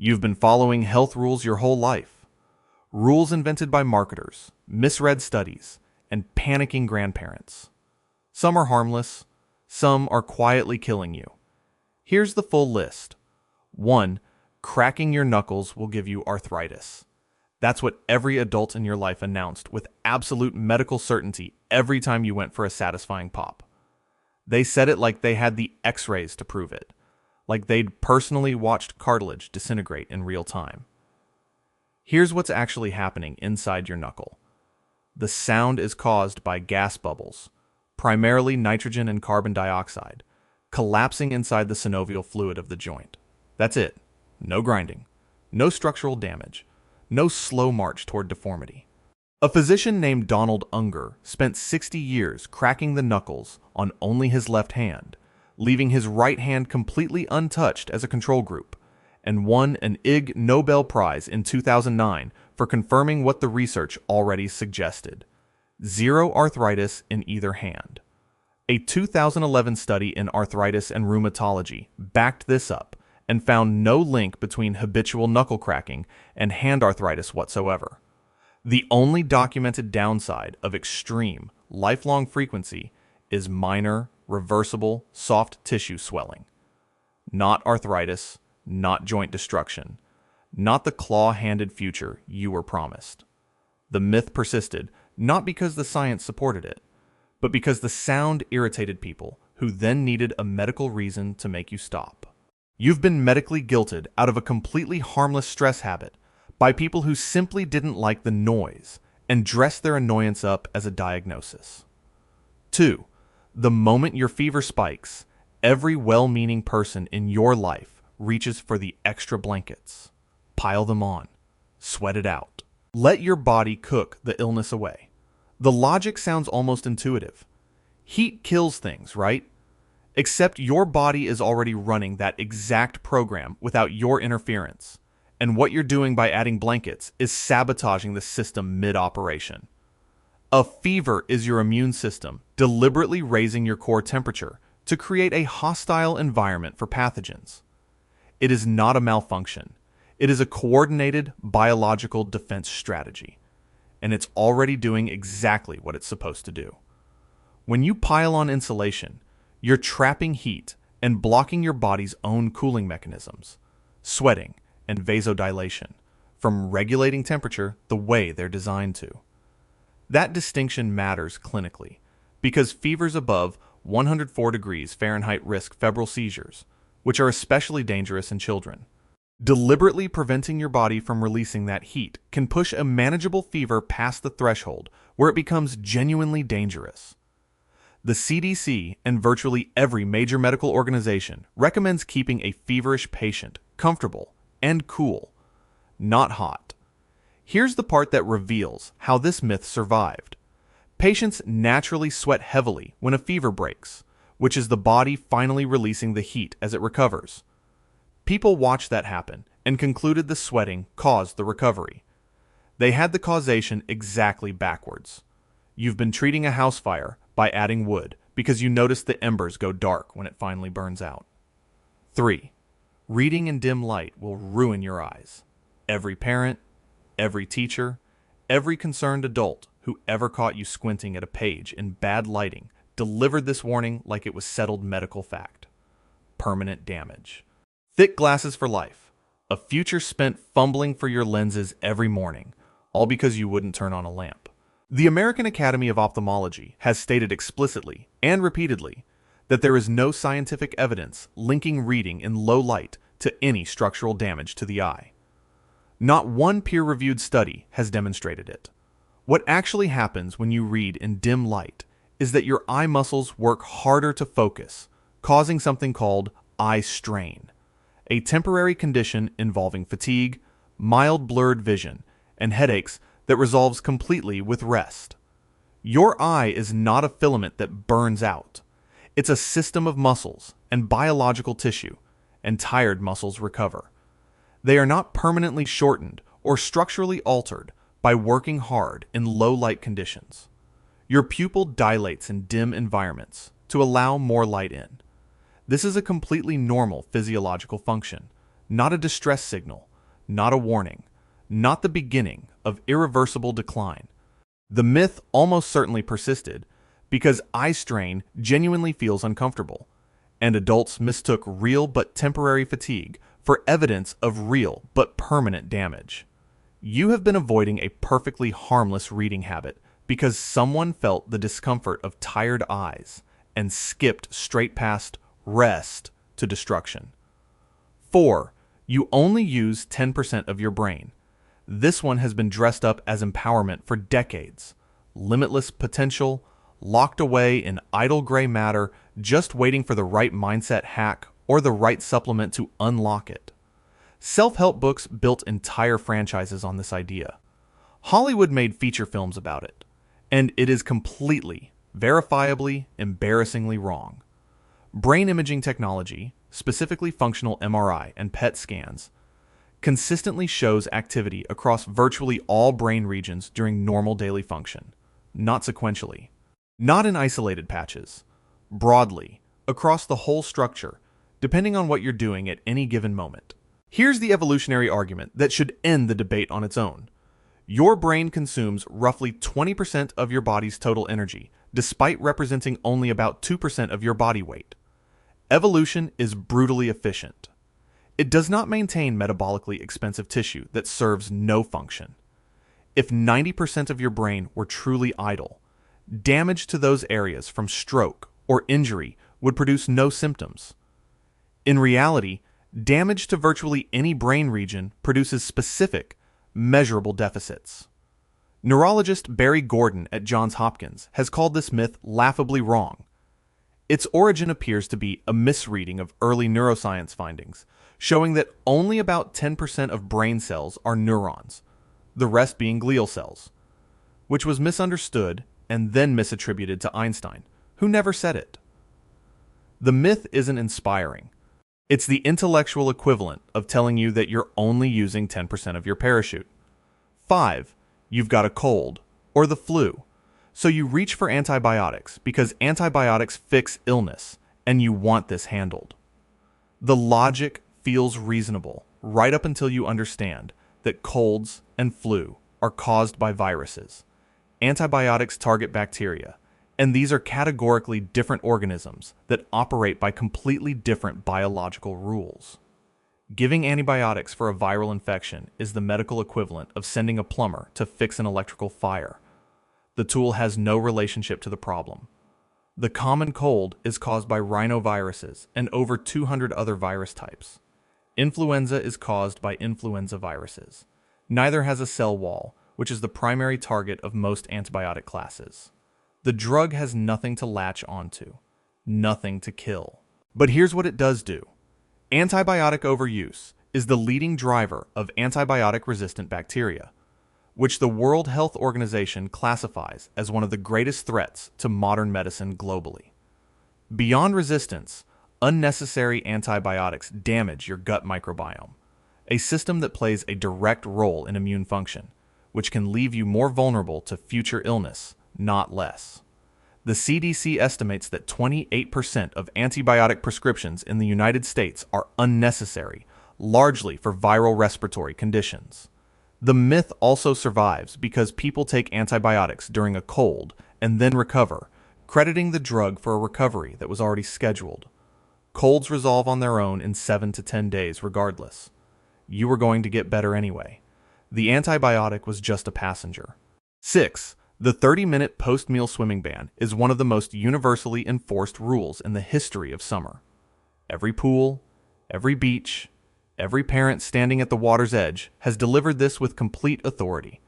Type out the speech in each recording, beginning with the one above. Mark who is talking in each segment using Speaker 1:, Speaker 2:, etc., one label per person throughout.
Speaker 1: You've been following health rules your whole life. Rules invented by marketers, misread studies, and panicking grandparents. Some are harmless, some are quietly killing you. Here's the full list. 1. Cracking your knuckles will give you arthritis. That's what every adult in your life announced with absolute medical certainty every time you went for a satisfying pop. They said it like they had the X-rays to prove it, like they'd personally watched cartilage disintegrate in real time. Here's what's actually happening inside your knuckle. The sound is caused by gas bubbles, primarily nitrogen and carbon dioxide, collapsing inside the synovial fluid of the joint. That's it. No grinding, no structural damage, no slow march toward deformity. A physician named Donald Unger spent 60 years cracking the knuckles on only his left hand, leaving his right hand completely untouched as a control group, and won an Ig Nobel Prize in 2009 for confirming what the research already suggested: zero arthritis in either hand. A 2011 study in arthritis and rheumatology backed this up and found no link between habitual knuckle cracking and hand arthritis whatsoever. The only documented downside of extreme, lifelong frequency is minor, reversible, soft tissue swelling. Not arthritis, not joint destruction, not the claw-handed future you were promised. The myth persisted not because the science supported it, but because the sound irritated people who then needed a medical reason to make you stop. You've been medically guilted out of a completely harmless stress habit by people who simply didn't like the noise and dressed their annoyance up as a diagnosis. 2. The moment your fever spikes, every well-meaning person in your life reaches for the extra blankets. Pile them on. Sweat it out. Let your body cook the illness away. The logic sounds almost intuitive. Heat kills things, right? Except your body is already running that exact program without your interference, and what you're doing by adding blankets is sabotaging the system mid-operation. A fever is your immune system deliberately raising your core temperature to create a hostile environment for pathogens. It is not a malfunction. It is a coordinated biological defense strategy, and it's already doing exactly what it's supposed to do. When you pile on insulation, you're trapping heat and blocking your body's own cooling mechanisms, sweating and vasodilation, from regulating temperature the way they're designed to. That distinction matters clinically, because fevers above 104 degrees Fahrenheit risk febrile seizures, which are especially dangerous in children. Deliberately preventing your body from releasing that heat can push a manageable fever past the threshold where it becomes genuinely dangerous. The CDC and virtually every major medical organization recommends keeping a feverish patient comfortable and cool, not hot. Here's the part that reveals how this myth survived. Patients naturally sweat heavily when a fever breaks, which is the body finally releasing the heat as it recovers. People watched that happen and concluded the sweating caused the recovery. They had the causation exactly backwards. You've been treating a house fire by adding wood because you notice the embers go dark when it finally burns out. 3. Reading in dim light will ruin your eyes. Every parent, every teacher, every concerned adult who ever caught you squinting at a page in bad lighting delivered this warning like it was settled medical fact. Permanent damage. Thick glasses for life. A future spent fumbling for your lenses every morning, all because you wouldn't turn on a lamp. The American Academy of Ophthalmology has stated explicitly and repeatedly that there is no scientific evidence linking reading in low light to any structural damage to the eye. Not one peer-reviewed study has demonstrated it. What actually happens when you read in dim light is that your eye muscles work harder to focus, causing something called eye strain, a temporary condition involving fatigue, mild blurred vision, and headaches that resolves completely with rest. Your eye is not a filament that burns out. It's a system of muscles and biological tissue, and tired muscles recover. They are not permanently shortened or structurally altered by working hard in low light conditions. Your pupil dilates in dim environments to allow more light in. This is a completely normal physiological function, not a distress signal, not a warning, not the beginning of irreversible decline. The myth almost certainly persisted because eye strain genuinely feels uncomfortable, and adults mistook real but temporary fatigue for evidence of real but permanent damage. You have been avoiding a perfectly harmless reading habit because someone felt the discomfort of tired eyes and skipped straight past rest to destruction. 4. You only use 10% of your brain. This one has been dressed up as empowerment for decades. Limitless potential, locked away in idle gray matter, just waiting for the right mindset hack or the right supplement to unlock it. Self-help books built entire franchises on this idea. Hollywood made feature films about it, and it is completely, verifiably, embarrassingly wrong. Brain imaging technology, specifically functional MRI and PET scans, consistently shows activity across virtually all brain regions during normal daily function, not sequentially, not in isolated patches, broadly, across the whole structure, depending on what you're doing at any given moment. Here's the evolutionary argument that should end the debate on its own. Your brain consumes roughly 20% of your body's total energy, despite representing only about 2% of your body weight. Evolution is brutally efficient. It does not maintain metabolically expensive tissue that serves no function. If 90% of your brain were truly idle, damage to those areas from stroke or injury would produce no symptoms. In reality, damage to virtually any brain region produces specific, measurable deficits. Neurologist Barry Gordon at Johns Hopkins has called this myth laughably wrong. Its origin appears to be a misreading of early neuroscience findings, showing that only about 10% of brain cells are neurons, the rest being glial cells, which was misunderstood and then misattributed to Einstein, who never said it. The myth isn't inspiring. It's the intellectual equivalent of telling you that you're only using 10% of your parachute. 5. You've got a cold or the flu, so you reach for antibiotics because antibiotics fix illness and you want this handled. The logic feels reasonable right up until you understand that colds and flu are caused by viruses. Antibiotics target bacteria, and these are categorically different organisms that operate by completely different biological rules. Giving antibiotics for a viral infection is the medical equivalent of sending a plumber to fix an electrical fire. The tool has no relationship to the problem. The common cold is caused by rhinoviruses and over 200 other virus types. Influenza is caused by influenza viruses. Neither has a cell wall, which is the primary target of most antibiotic classes. The drug has nothing to latch onto, nothing to kill. But here's what it does do. Antibiotic overuse is the leading driver of antibiotic-resistant bacteria, which the World Health Organization classifies as one of the greatest threats to modern medicine globally. Beyond resistance, unnecessary antibiotics damage your gut microbiome, a system that plays a direct role in immune function, which can leave you more vulnerable to future illness, not less. The CDC estimates that 28% of antibiotic prescriptions in the United States are unnecessary, largely for viral respiratory conditions. The myth also survives because people take antibiotics during a cold and then recover, crediting the drug for a recovery that was already scheduled. Colds resolve on their own in 7 to 10 days regardless. You were going to get better anyway. The antibiotic was just a passenger. 6. The 30-minute post-meal swimming ban is one of the most universally enforced rules in the history of summer. Every pool, every beach, every parent standing at the water's edge has delivered this with complete authority.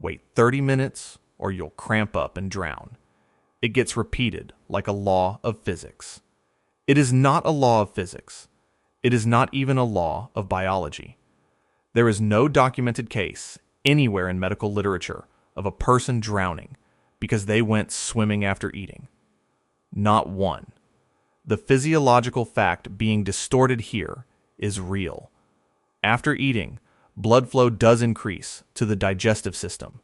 Speaker 1: Wait 30 minutes or you'll cramp up and drown. It gets repeated like a law of physics. It is not a law of physics. It is not even a law of biology. There is no documented case anywhere in medical literature of a person drowning because they went swimming after eating. Not one. The physiological fact being distorted here is real. After eating, blood flow does increase to the digestive system.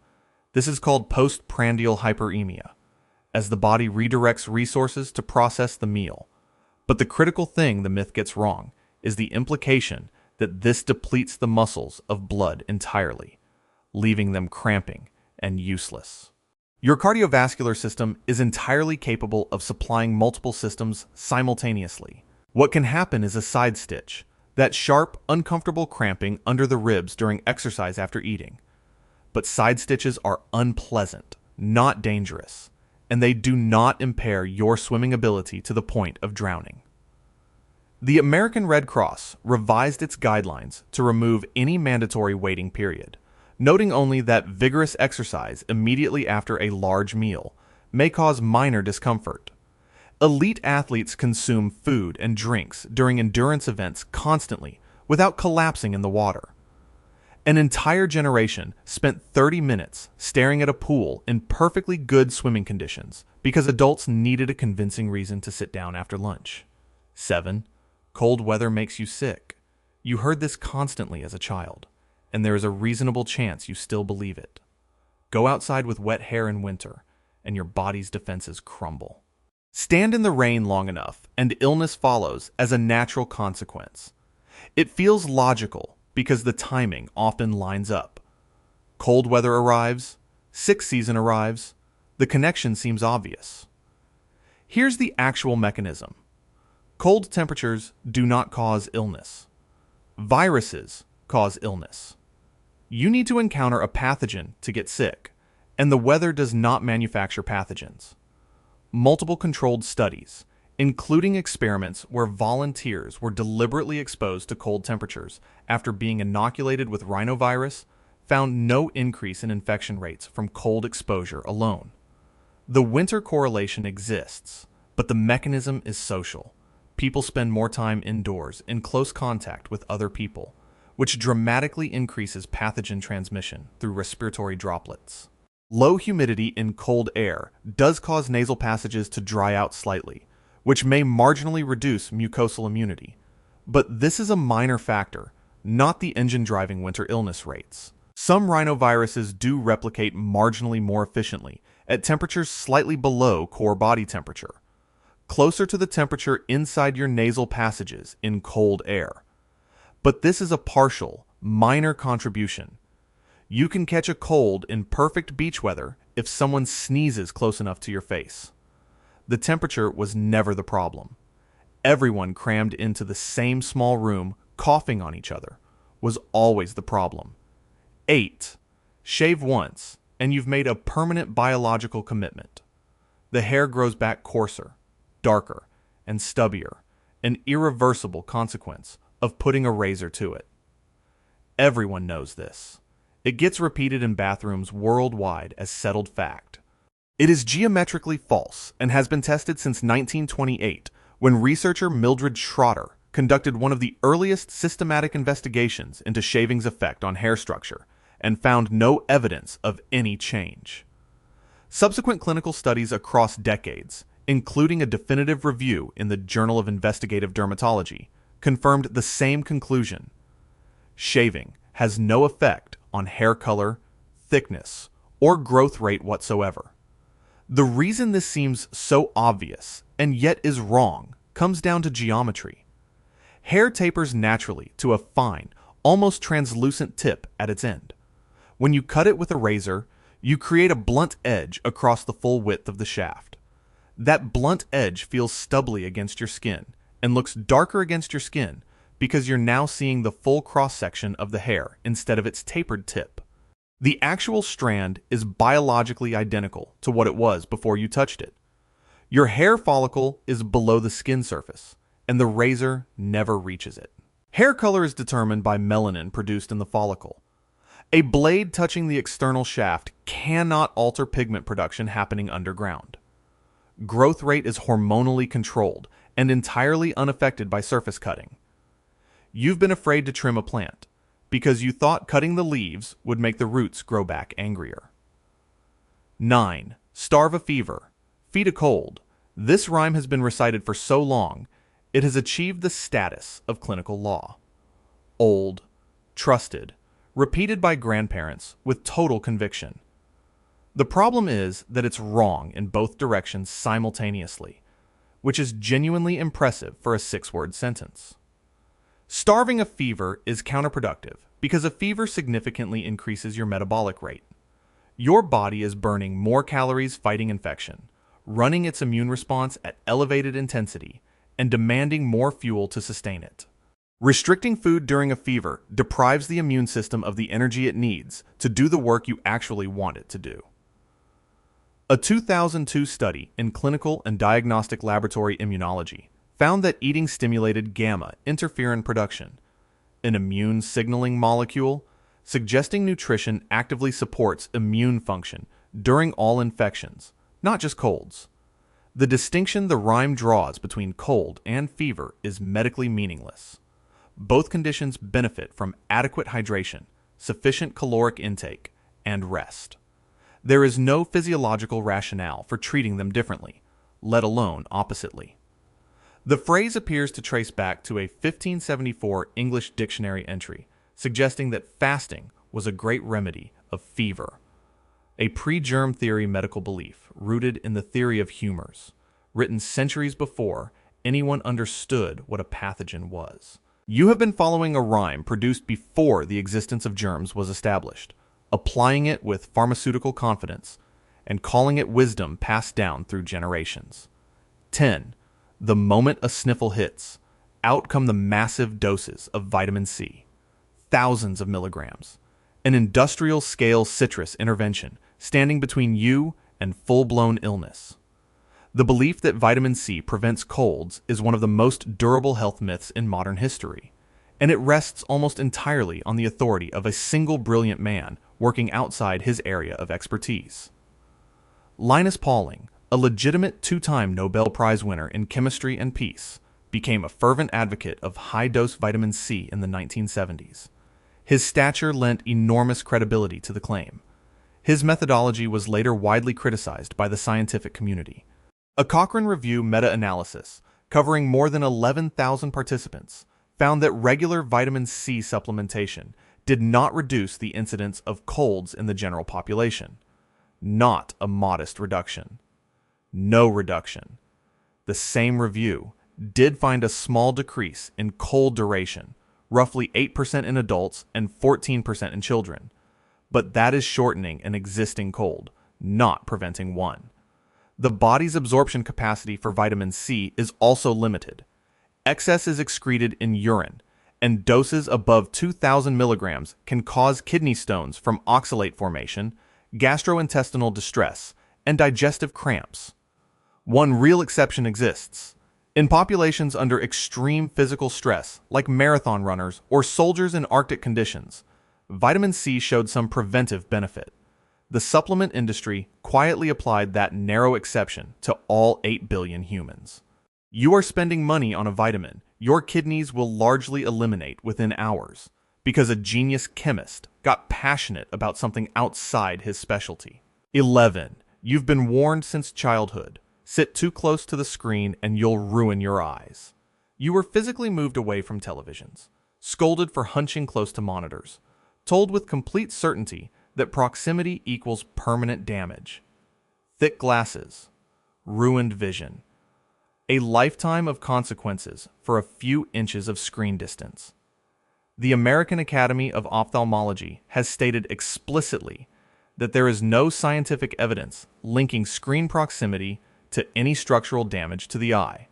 Speaker 1: This is called postprandial hyperemia, as the body redirects resources to process the meal. But the critical thing the myth gets wrong is the implication that this depletes the muscles of blood entirely, leaving them cramping and useless. Your cardiovascular system is entirely capable of supplying multiple systems simultaneously. What can happen is a side stitch, that sharp, uncomfortable cramping under the ribs during exercise after eating. But side stitches are unpleasant, not dangerous, and they do not impair your swimming ability to the point of drowning. The American Red Cross revised its guidelines to remove any mandatory waiting period, noting only that vigorous exercise immediately after a large meal may cause minor discomfort. Elite athletes consume food and drinks during endurance events constantly without collapsing in the water. An entire generation spent 30 minutes staring at a pool in perfectly good swimming conditions because adults needed a convincing reason to sit down after lunch. 7. Cold weather makes you sick. You heard this constantly as a child, and there is a reasonable chance you still believe it. Go outside with wet hair in winter, and your body's defenses crumble. Stand in the rain long enough, and illness follows as a natural consequence. It feels logical because the timing often lines up. Cold weather arrives, sick season arrives, the connection seems obvious. Here's the actual mechanism. Cold temperatures do not cause illness. Viruses cause illness. You need to encounter a pathogen to get sick, and the weather does not manufacture pathogens. Multiple controlled studies, including experiments where volunteers were deliberately exposed to cold temperatures after being inoculated with rhinovirus, found no increase in infection rates from cold exposure alone. The winter correlation exists, but the mechanism is social. People spend more time indoors in close contact with other people, which dramatically increases pathogen transmission through respiratory droplets. Low humidity in cold air does cause nasal passages to dry out slightly, which may marginally reduce mucosal immunity. But this is a minor factor, not the engine-driving winter illness rates. Some rhinoviruses do replicate marginally more efficiently at temperatures slightly below core body temperature, closer to the temperature inside your nasal passages in cold air. But this is a partial, minor contribution. You can catch a cold in perfect beach weather if someone sneezes close enough to your face. The temperature was never the problem. Everyone crammed into the same small room, coughing on each other, was always the problem. 8. Shave once, and you've made a permanent biological commitment. The hair grows back coarser, darker, and stubbier, an irreversible consequence of putting a razor to it. Everyone knows this. It gets repeated in bathrooms worldwide as settled fact. It is geometrically false and has been tested since 1928, when researcher Mildred Schroeder conducted one of the earliest systematic investigations into shaving's effect on hair structure and found no evidence of any change. Subsequent clinical studies across decades, including a definitive review in the Journal of Investigative Dermatology, confirmed the same conclusion. Shaving has no effect on hair color, thickness, or growth rate whatsoever. The reason this seems so obvious and yet is wrong comes down to geometry. Hair tapers naturally to a fine, almost translucent tip at its end. When you cut it with a razor, you create a blunt edge across the full width of the shaft. That blunt edge feels stubbly against your skin and looks darker against your skin because you're now seeing the full cross-section of the hair instead of its tapered tip. The actual strand is biologically identical to what it was before you touched it. Your hair follicle is below the skin surface, and the razor never reaches it. Hair color is determined by melanin produced in the follicle. A blade touching the external shaft cannot alter pigment production happening underground. Growth rate is hormonally controlled and entirely unaffected by surface cutting. You've been afraid to trim a plant because you thought cutting the leaves would make the roots grow back angrier. 9. Starve a fever. Feed a cold. This rhyme has been recited for so long, it has achieved the status of clinical law. Old, trusted, repeated by grandparents with total conviction. The problem is that it's wrong in both directions simultaneously, which is genuinely impressive for a 6-word sentence. Starving of fever is counterproductive because a fever significantly increases your metabolic rate. Your body is burning more calories fighting infection, running its immune response at elevated intensity, and demanding more fuel to sustain it. Restricting food during a fever deprives the immune system of the energy it needs to do the work you actually want it to do. A 2002 study in clinical and diagnostic laboratory immunology found that eating stimulated gamma interferon production, an immune signaling molecule, suggesting nutrition actively supports immune function during all infections, not just colds. The distinction the rhyme draws between cold and fever is medically meaningless. Both conditions benefit from adequate hydration, sufficient caloric intake, and rest. There is no physiological rationale for treating them differently, let alone oppositely. The phrase appears to trace back to a 1574 English dictionary entry, suggesting that fasting was a great remedy of fever, a pre-germ theory medical belief rooted in the theory of humors, written centuries before anyone understood what a pathogen was. You have been following a rhyme produced before the existence of germs was established, applying it with pharmaceutical confidence, and calling it wisdom passed down through generations. 10. The moment a sniffle hits, out come the massive doses of vitamin C, thousands of milligrams, an industrial-scale citrus intervention standing between you and full-blown illness. The belief that vitamin C prevents colds is one of the most durable health myths in modern history, and it rests almost entirely on the authority of a single brilliant man working outside his area of expertise. Linus Pauling, a legitimate two-time Nobel Prize winner in chemistry and peace, became a fervent advocate of high-dose vitamin C in the 1970s. His stature lent enormous credibility to the claim. His methodology was later widely criticized by the scientific community. A Cochrane Review meta-analysis, covering more than 11,000 participants, found that regular vitamin C supplementation did not reduce the incidence of colds in the general population. Not a modest reduction. No reduction. The same review did find a small decrease in cold duration, roughly 8% in adults and 14% in children. But that is shortening an existing cold, not preventing one. The body's absorption capacity for vitamin C is also limited. Excess is excreted in urine, and doses above 2,000 milligrams can cause kidney stones from oxalate formation, gastrointestinal distress, and digestive cramps. One real exception exists. In populations under extreme physical stress, like marathon runners or soldiers in Arctic conditions, vitamin C showed some preventive benefit. The supplement industry quietly applied that narrow exception to all 8 billion humans. You are spending money on a vitamin your kidneys will largely eliminate within hours because a genius chemist got passionate about something outside his specialty. 11. You've been warned since childhood. Sit too close to the screen and you'll ruin your eyes. You were physically moved away from televisions, scolded for hunching close to monitors, told with complete certainty that proximity equals permanent damage. Thick glasses, ruined vision. A lifetime of consequences for a few inches of screen distance. The American Academy of Ophthalmology has stated explicitly that there is no scientific evidence linking screen proximity to any structural damage to the eye.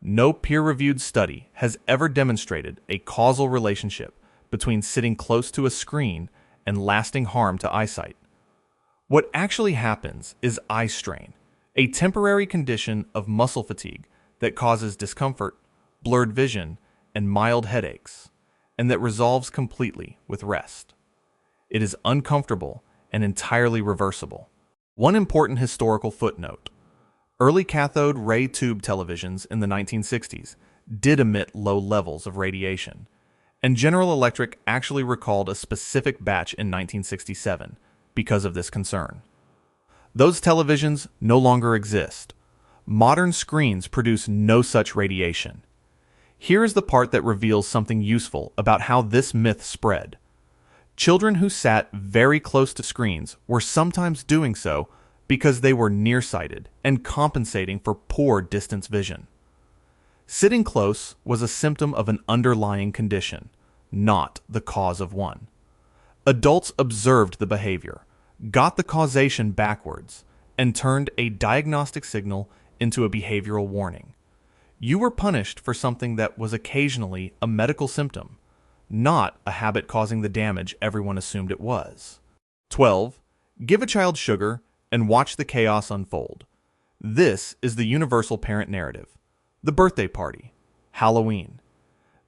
Speaker 1: No peer-reviewed study has ever demonstrated a causal relationship between sitting close to a screen and lasting harm to eyesight. What actually happens is eye strain, a temporary condition of muscle fatigue that causes discomfort, blurred vision, and mild headaches, and that resolves completely with rest. It is uncomfortable and entirely reversible. One important historical footnote: early cathode ray tube televisions in the 1960s did emit low levels of radiation, and General Electric actually recalled a specific batch in 1967 because of this concern. Those televisions no longer exist. Modern screens produce no such radiation. Here is the part that reveals something useful about how this myth spread. Children who sat very close to screens were sometimes doing so because they were nearsighted and compensating for poor distance vision. Sitting close was a symptom of an underlying condition, not the cause of one. Adults observed the behavior, got the causation backwards, and turned a diagnostic signal into a behavioral warning. You were punished for something that was occasionally a medical symptom, not a habit causing the damage everyone assumed it was. 12. Give a child sugar and watch the chaos unfold. This is the universal parent narrative. The birthday party, Halloween.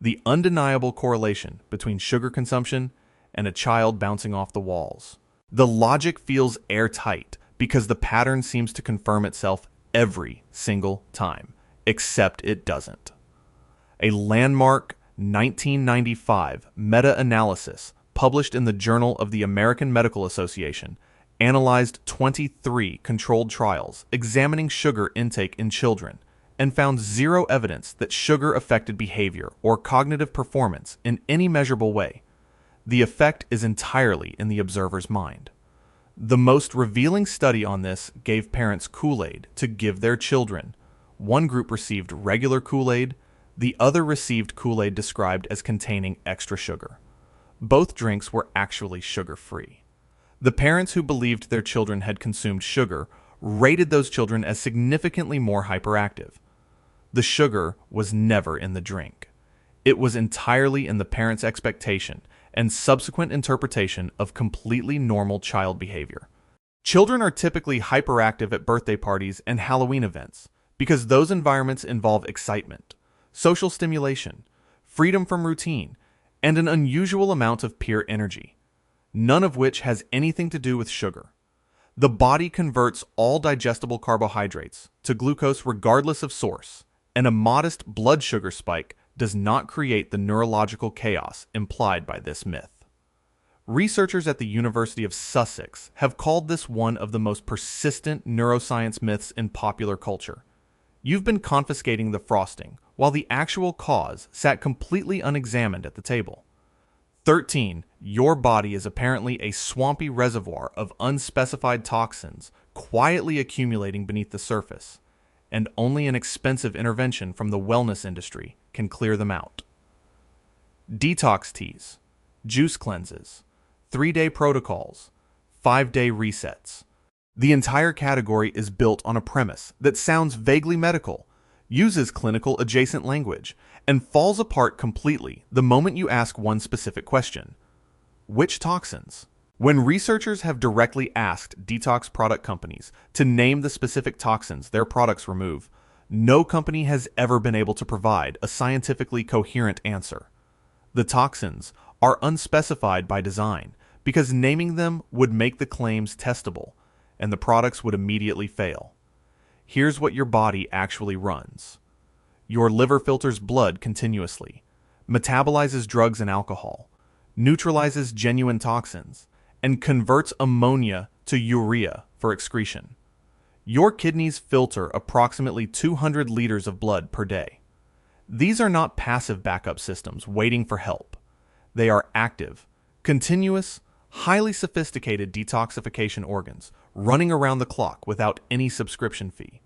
Speaker 1: The undeniable correlation between sugar consumption and a child bouncing off the walls. The logic feels airtight because the pattern seems to confirm itself every single time, except it doesn't. A landmark 1995 meta-analysis published in the Journal of the American Medical Association analyzed 23 controlled trials examining sugar intake in children and found zero evidence that sugar affected behavior or cognitive performance in any measurable way. The effect is entirely in the observer's mind. The most revealing study on this gave parents Kool-Aid to give their children. One group received regular Kool-Aid, the other received Kool-Aid described as containing extra sugar. Both drinks were actually sugar-free. The parents who believed their children had consumed sugar rated those children as significantly more hyperactive. The sugar was never in the drink. It was entirely in the parents' expectation and subsequent interpretation of completely normal child behavior. Children are typically hyperactive at birthday parties and Halloween events because those environments involve excitement, social stimulation, freedom from routine, and an unusual amount of pure energy, none of which has anything to do with sugar. The body converts all digestible carbohydrates to glucose regardless of source, and a modest blood sugar spike does not create the neurological chaos implied by this myth. Researchers at the University of Sussex have called this one of the most persistent neuroscience myths in popular culture. You've been confiscating the frosting, while the actual cause sat completely unexamined at the table. 13. Your body is apparently a swampy reservoir of unspecified toxins quietly accumulating beneath the surface, and only an expensive intervention from the wellness industry can clear them out. Detox teas, juice cleanses, 3-day protocols, 5-day resets. The entire category is built on a premise that sounds vaguely medical, uses clinical adjacent language, and falls apart completely the moment you ask one specific question. Which toxins? When researchers have directly asked detox product companies to name the specific toxins their products remove, no company has ever been able to provide a scientifically coherent answer. The toxins are unspecified by design because naming them would make the claims testable, and the products would immediately fail. Here's what your body actually runs. Your liver filters blood continuously, metabolizes drugs and alcohol, neutralizes genuine toxins, and converts ammonia to urea for excretion. Your kidneys filter approximately 200 liters of blood per day. These are not passive backup systems waiting for help. They are active, continuous, highly sophisticated detoxification organs running around the clock without any subscription fee.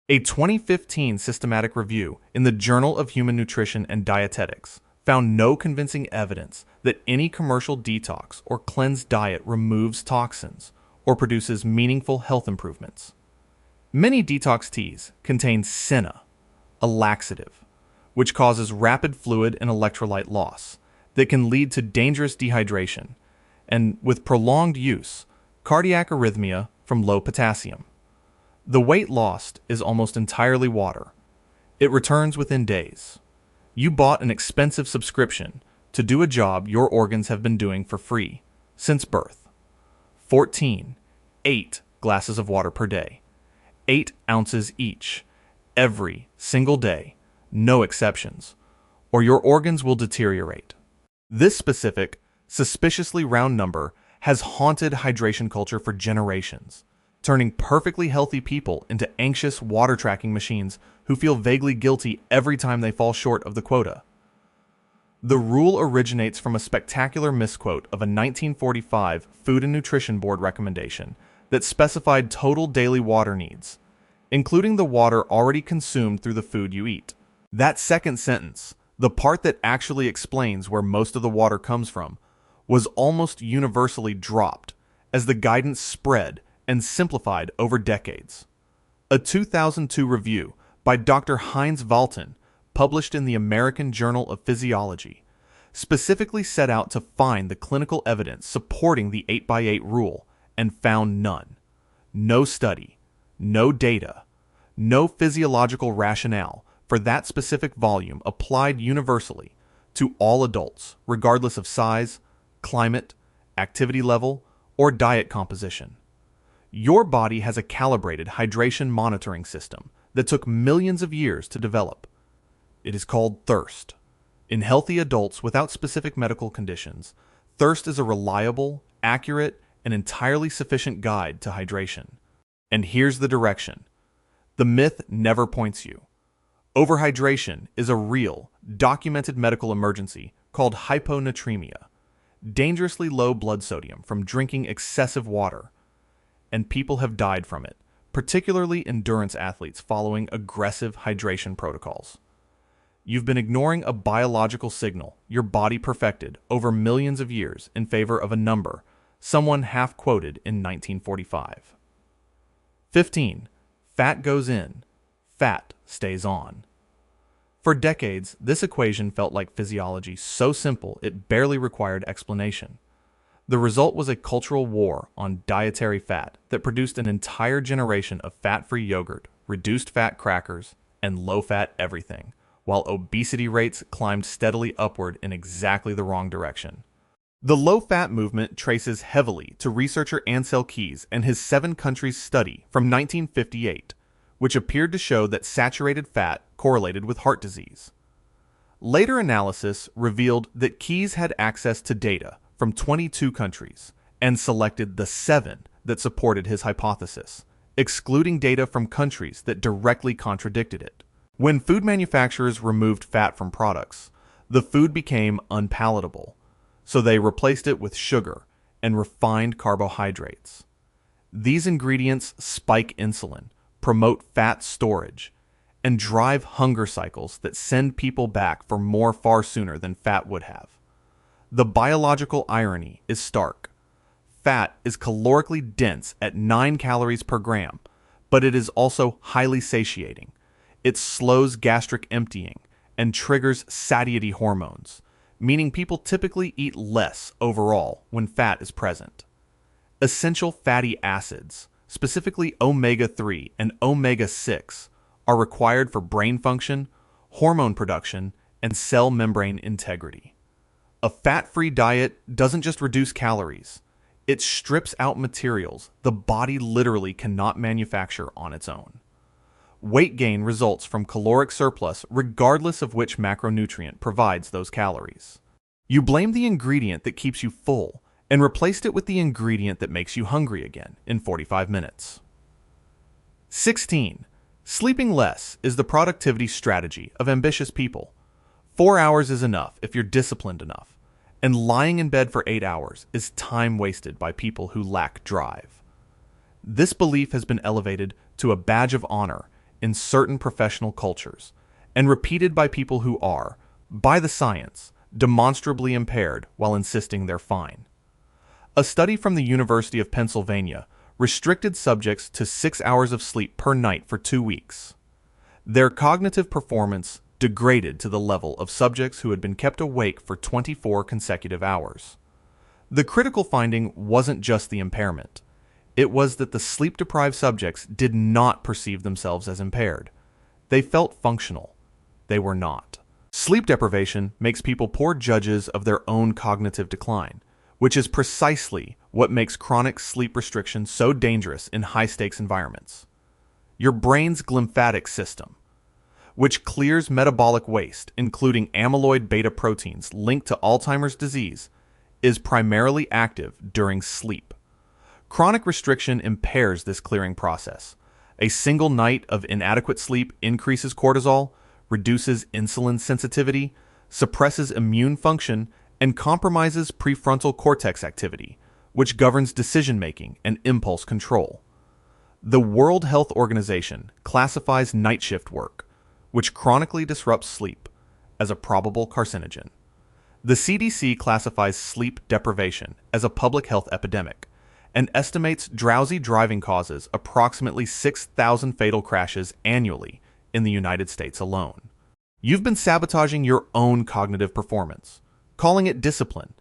Speaker 1: A 2015 systematic review in the Journal of Human Nutrition and Dietetics found no convincing evidence that any commercial detox or cleansed diet removes toxins or produces meaningful health improvements. Many detox teas contain senna, a laxative, which causes rapid fluid and electrolyte loss that can lead to dangerous dehydration and, with prolonged use, cardiac arrhythmia from low potassium. The weight lost is almost entirely water. It returns within days. You bought an expensive subscription to do a job your organs have been doing for free since birth. 14. 8 glasses of water per day. 8 ounces each, every single day, no exceptions, or your organs will deteriorate. This specific, suspiciously round number has haunted hydration culture for generations, turning perfectly healthy people into anxious water tracking machines who feel vaguely guilty every time they fall short of the quota. The rule originates from a spectacular misquote of a 1945 Food and Nutrition Board recommendation that specified total daily water needs, including the water already consumed through the food you eat. That second sentence, the part that actually explains where most of the water comes from, was almost universally dropped as the guidance spread and simplified over decades. A 2002 review by Dr. Heinz Valton, published in the American Journal of Physiology, specifically set out to find the clinical evidence supporting the 8x8 rule and found none. No study, no data, no physiological rationale for that specific volume applied universally to all adults, regardless of size, climate, activity level, or diet composition. Your body has a calibrated hydration monitoring system that took millions of years to develop. It is called thirst. In healthy adults without specific medical conditions, thirst is a reliable, accurate, and entirely sufficient guide to hydration. And here's the direction. The myth never points you. Overhydration is a real, documented medical emergency called hyponatremia, dangerously low blood sodium from drinking excessive water, and people have died from it, particularly endurance athletes following aggressive hydration protocols. You've been ignoring a biological signal your body perfected over millions of years in favor of a number someone half-quoted in 1945. 15. Fat goes in, fat stays on. For decades, this equation felt like physiology so simple it barely required explanation. The result was a cultural war on dietary fat that produced an entire generation of fat-free yogurt, reduced fat crackers, and low-fat everything, while obesity rates climbed steadily upward in exactly the wrong direction. The low-fat movement traces heavily to researcher Ansel Keys and his 7 countries study from 1958, which appeared to show that saturated fat correlated with heart disease. Later analysis revealed that Keys had access to data from 22 countries and selected the 7 that supported his hypothesis, excluding data from countries that directly contradicted it. When food manufacturers removed fat from products, the food became unpalatable, so they replaced it with sugar and refined carbohydrates. These ingredients spike insulin, promote fat storage, and drive hunger cycles that send people back for more far sooner than fat would have. The biological irony is stark. Fat is calorically dense at 9 calories per gram, but it is also highly satiating. It slows gastric emptying and triggers satiety hormones, meaning people typically eat less overall when fat is present. Essential fatty acids, specifically omega-3 and omega-6, are required for brain function, hormone production, and cell membrane integrity. A fat-free diet doesn't just reduce calories. It strips out materials the body literally cannot manufacture on its own. Weight gain results from caloric surplus regardless of which macronutrient provides those calories. You blame the ingredient that keeps you full and replaced it with the ingredient that makes you hungry again in 45 minutes. 16. Sleeping less is the productivity strategy of ambitious people. 4 hours is enough if you're disciplined enough, and lying in bed for 8 hours is time wasted by people who lack drive. This belief has been elevated to a badge of honor in certain professional cultures, and repeated by people who are, by the science, demonstrably impaired while insisting they're fine. A study from the University of Pennsylvania restricted subjects to 6 hours of sleep per night for 2 weeks. Their cognitive performance degraded to the level of subjects who had been kept awake for 24 consecutive hours. The critical finding wasn't just the impairment. It was that the sleep-deprived subjects did not perceive themselves as impaired. They felt functional. They were not. Sleep deprivation makes people poor judges of their own cognitive decline, which is precisely what makes chronic sleep restriction so dangerous in high-stakes environments. Your brain's glymphatic system, which clears metabolic waste, including amyloid beta proteins linked to Alzheimer's disease, is primarily active during sleep. Chronic restriction impairs this clearing process. A single night of inadequate sleep increases cortisol, reduces insulin sensitivity, suppresses immune function, and compromises prefrontal cortex activity, which governs decision-making and impulse control. The World Health Organization classifies night shift work, which chronically disrupts sleep, as a probable carcinogen. The CDC classifies sleep deprivation as a public health epidemic and estimates drowsy driving causes approximately 6,000 fatal crashes annually in the United States alone. You've been sabotaging your own cognitive performance, calling it discipline,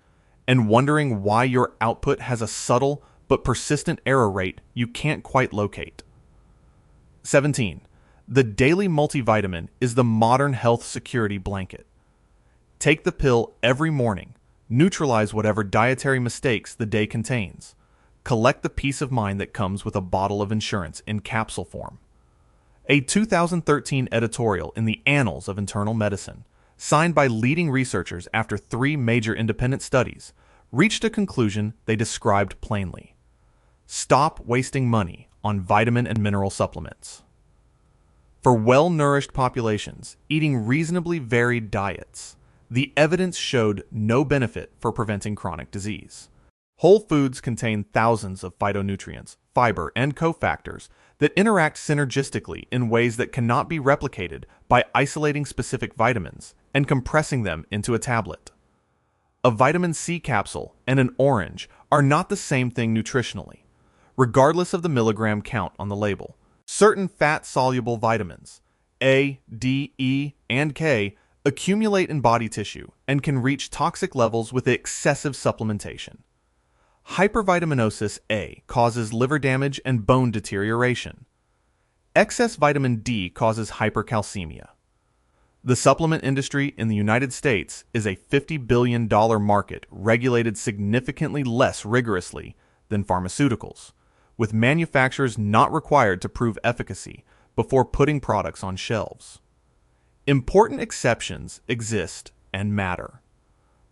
Speaker 1: and wondering why your output has a subtle but persistent error rate you can't quite locate. 17. The daily multivitamin is the modern health security blanket. Take the pill every morning, neutralize whatever dietary mistakes the day contains, collect the peace of mind that comes with a bottle of insurance in capsule form. A 2013 editorial in the Annals of Internal Medicine, signed by leading researchers after 3 major independent studies, reached a conclusion they described plainly. Stop wasting money on vitamin and mineral supplements. For well-nourished populations eating reasonably varied diets, the evidence showed no benefit for preventing chronic disease. Whole foods contain thousands of phytonutrients, fiber, and cofactors that interact synergistically in ways that cannot be replicated by isolating specific vitamins and compressing them into a tablet. A vitamin C capsule and an orange are not the same thing nutritionally, regardless of the milligram count on the label. Certain fat-soluble vitamins, A, D, E, and K, accumulate in body tissue and can reach toxic levels with excessive supplementation. Hypervitaminosis A causes liver damage and bone deterioration. Excess vitamin D causes hypercalcemia. The supplement industry in the United States is a $50 billion market regulated significantly less rigorously than pharmaceuticals, with manufacturers not required to prove efficacy before putting products on shelves. Important exceptions exist and matter.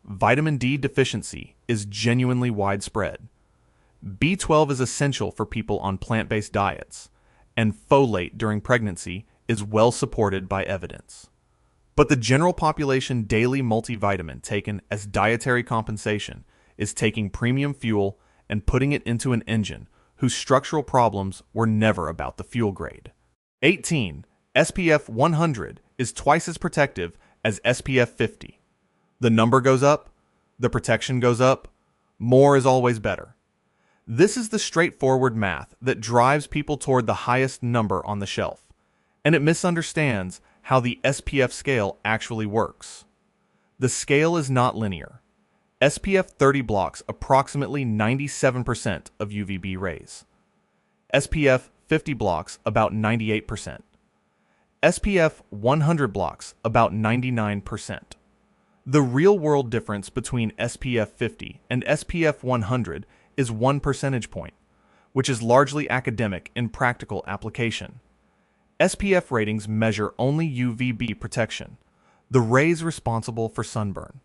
Speaker 1: Vitamin D deficiency is genuinely widespread. B12 is essential for people on plant-based diets, and folate during pregnancy is well supported by evidence. But the general population daily multivitamin taken as dietary compensation is taking premium fuel and putting it into an engine whose structural problems were never about the fuel grade. 18. SPF 100 is twice as protective as SPF 50. The number goes up, the protection goes up, more is always better. This is the straightforward math that drives people toward the highest number on the shelf, and it misunderstands how the SPF scale actually works. The scale is not linear. SPF 30 blocks approximately 97% of UVB rays. SPF 50 blocks about 98%. SPF 100 blocks about 99%. The real-world difference between SPF 50 and SPF 100 is 1 percentage point, which is largely academic in practical application. SPF ratings measure only UVB protection, the rays responsible for sunburn.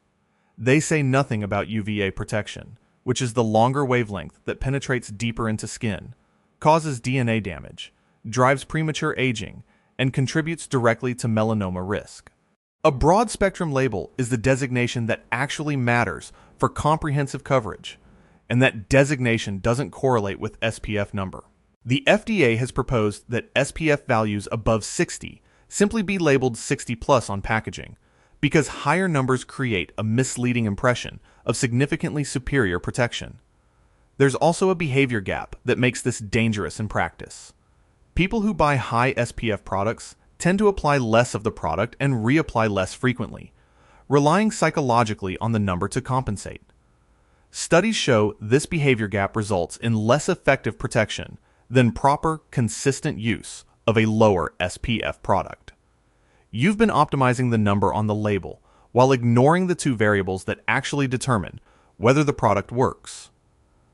Speaker 1: They say nothing about UVA protection, which is the longer wavelength that penetrates deeper into skin, causes DNA damage, drives premature aging, and contributes directly to melanoma risk. A broad-spectrum label is the designation that actually matters for comprehensive coverage, and that designation doesn't correlate with SPF number. The FDA has proposed that SPF values above 60 simply be labeled 60 plus on packaging, because higher numbers create a misleading impression of significantly superior protection. There's also a behavior gap that makes this dangerous in practice. People who buy high SPF products tend to apply less of the product and reapply less frequently, relying psychologically on the number to compensate. Studies show this behavior gap results in less effective protection than proper, consistent use of a lower SPF product. You've been optimizing the number on the label while ignoring the 2 variables that actually determine whether the product works: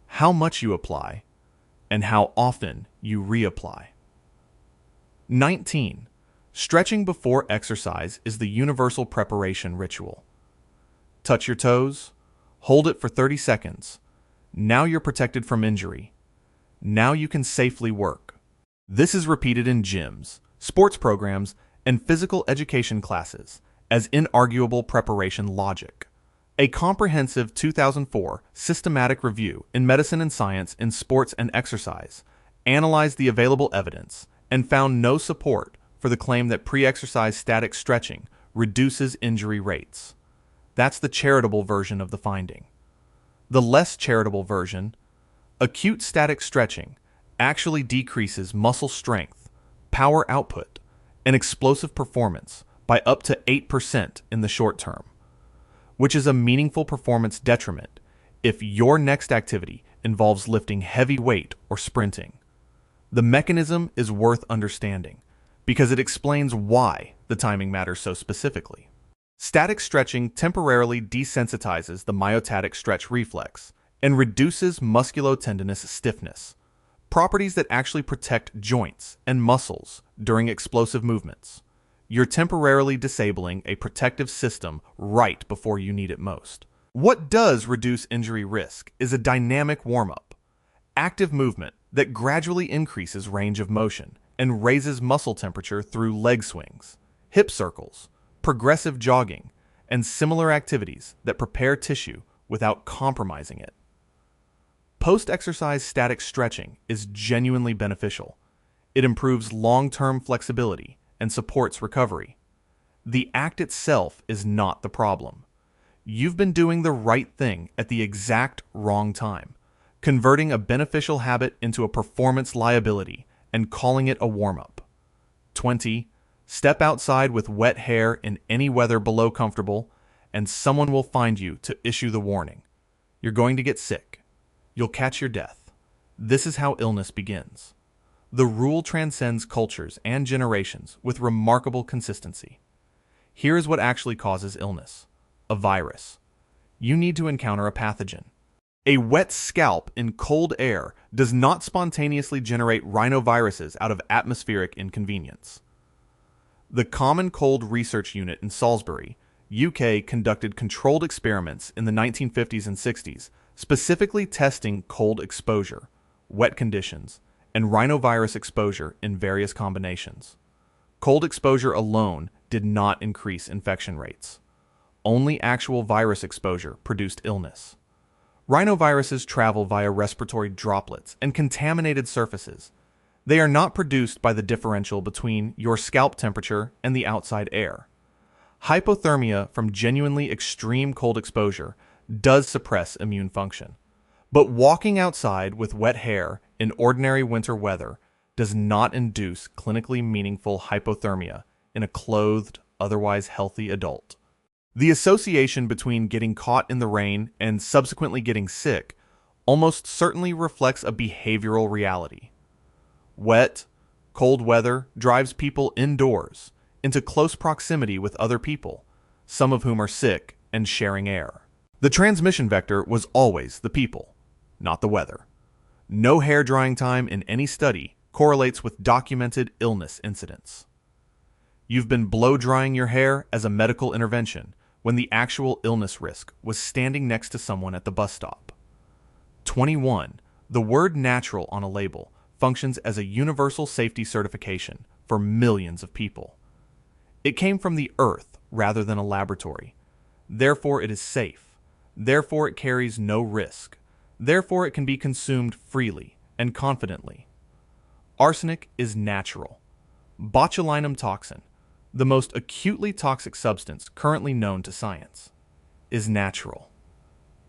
Speaker 1: how much you apply and how often you reapply. 19. Stretching before exercise is the universal preparation ritual. Touch your toes, hold it for 30 seconds. Now you're protected from injury. Now you can safely work. This is repeated in gyms, sports programs, and physical education classes as inarguable preparation logic. A comprehensive 2004 systematic review in Medicine and Science in Sports and Exercise analyzed the available evidence and found no support for the claim that pre-exercise static stretching reduces injury rates. That's the charitable version of the finding. The less charitable version, acute static stretching, actually decreases muscle strength, power output, and explosive performance by up to 8% in the short term, which is a meaningful performance detriment if your next activity involves lifting heavy weight or sprinting. The mechanism is worth understanding because it explains why the timing matters so specifically. Static stretching temporarily desensitizes the myotatic stretch reflex and reduces musculotendinous stiffness, properties that actually protect joints and muscles during explosive movements. You're temporarily disabling a protective system right before you need it most. What does reduce injury risk is a dynamic warm-up, active movement that gradually increases range of motion and raises muscle temperature through leg swings, hip circles, progressive jogging, and similar activities that prepare tissue without compromising it. Post-exercise static stretching is genuinely beneficial. It improves long-term flexibility and supports recovery. The act itself is not the problem. You've been doing the right thing at the exact wrong time, converting a beneficial habit into a performance liability and calling it a warm-up. 20. Step outside with wet hair in any weather below comfortable, and someone will find you to issue the warning. You're going to get sick. You'll catch your death. This is how illness begins. The rule transcends cultures and generations with remarkable consistency. Here is what actually causes illness: a virus. You need to encounter a pathogen. A wet scalp in cold air does not spontaneously generate rhinoviruses out of atmospheric inconvenience. The Common Cold Research Unit in Salisbury, UK, conducted controlled experiments in the 1950s and 60s, specifically testing cold exposure, wet conditions, and rhinovirus exposure in various combinations. Cold exposure alone did not increase infection rates. Only actual virus exposure produced illness. Rhinoviruses travel via respiratory droplets and contaminated surfaces. They are not produced by the differential between your scalp temperature and the outside air. Hypothermia from genuinely extreme cold exposure does suppress immune function. But walking outside with wet hair in ordinary winter weather does not induce clinically meaningful hypothermia in a clothed, otherwise healthy adult. The association between getting caught in the rain and subsequently getting sick almost certainly reflects a behavioral reality. Wet, cold weather drives people indoors, into close proximity with other people, some of whom are sick and sharing air. The transmission vector was always the people, not the weather. No hair drying time in any study correlates with documented illness incidents. You've been blow drying your hair as a medical intervention when the actual illness risk was standing next to someone at the bus stop. 21. The word natural on a label functions as a universal safety certification for millions of people. It came from the earth rather than a laboratory. Therefore, it is safe. Therefore, it carries no risk. Therefore, it can be consumed freely and confidently. Arsenic is natural. Botulinum toxin, the most acutely toxic substance currently known to science, is natural.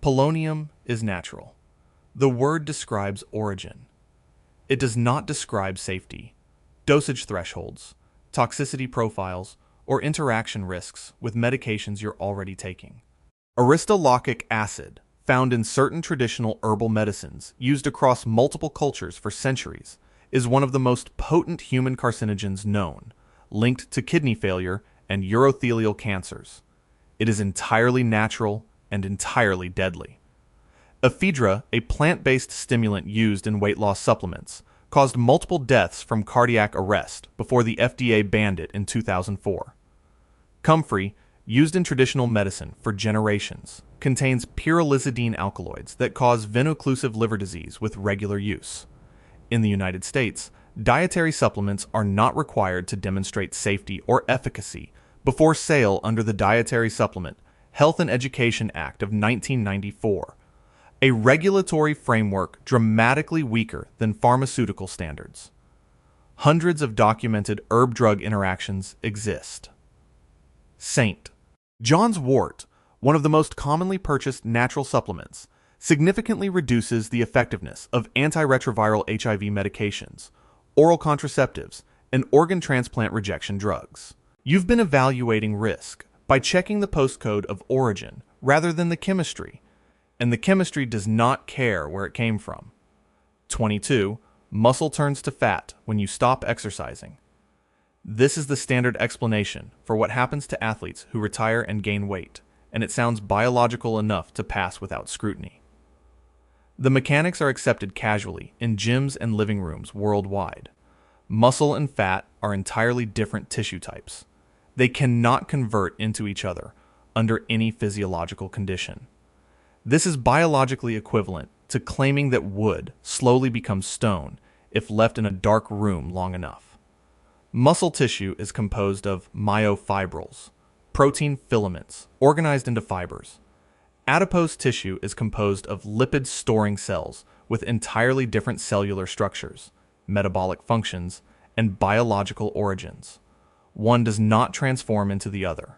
Speaker 1: Polonium is natural. The word describes origin. It does not describe safety, dosage thresholds, toxicity profiles, or interaction risks with medications you're already taking. Aristolochic acid, found in certain traditional herbal medicines used across multiple cultures for centuries, is one of the most potent human carcinogens known, linked to kidney failure and urothelial cancers. It is entirely natural and entirely deadly. Ephedra, a plant-based stimulant used in weight loss supplements, caused multiple deaths from cardiac arrest before the FDA banned it in 2004. Comfrey, used in traditional medicine for generations, contains pyrrolizidine alkaloids that cause veno-occlusive liver disease with regular use. In the United States, dietary supplements are not required to demonstrate safety or efficacy before sale under the Dietary Supplement Health and Education Act of 1994, a regulatory framework dramatically weaker than pharmaceutical standards. Hundreds of documented herb-drug interactions exist. Saint. John's wort, one of the most commonly purchased natural supplements, significantly reduces the effectiveness of antiretroviral HIV medications, oral contraceptives, and organ transplant rejection drugs. You've been evaluating risk by checking the postcode of origin rather than the chemistry, and the chemistry does not care where it came from. 22. Muscle turns to fat when you stop exercising. This is the standard explanation for what happens to athletes who retire and gain weight, and it sounds biological enough to pass without scrutiny. The mechanics are accepted casually in gyms and living rooms worldwide. Muscle and fat are entirely different tissue types. They cannot convert into each other under any physiological condition. This is biologically equivalent to claiming that wood slowly becomes stone if left in a dark room long enough. Muscle tissue is composed of myofibrils, protein filaments organized into fibers. Adipose tissue is composed of lipid-storing cells with entirely different cellular structures, metabolic functions, and biological origins. One does not transform into the other.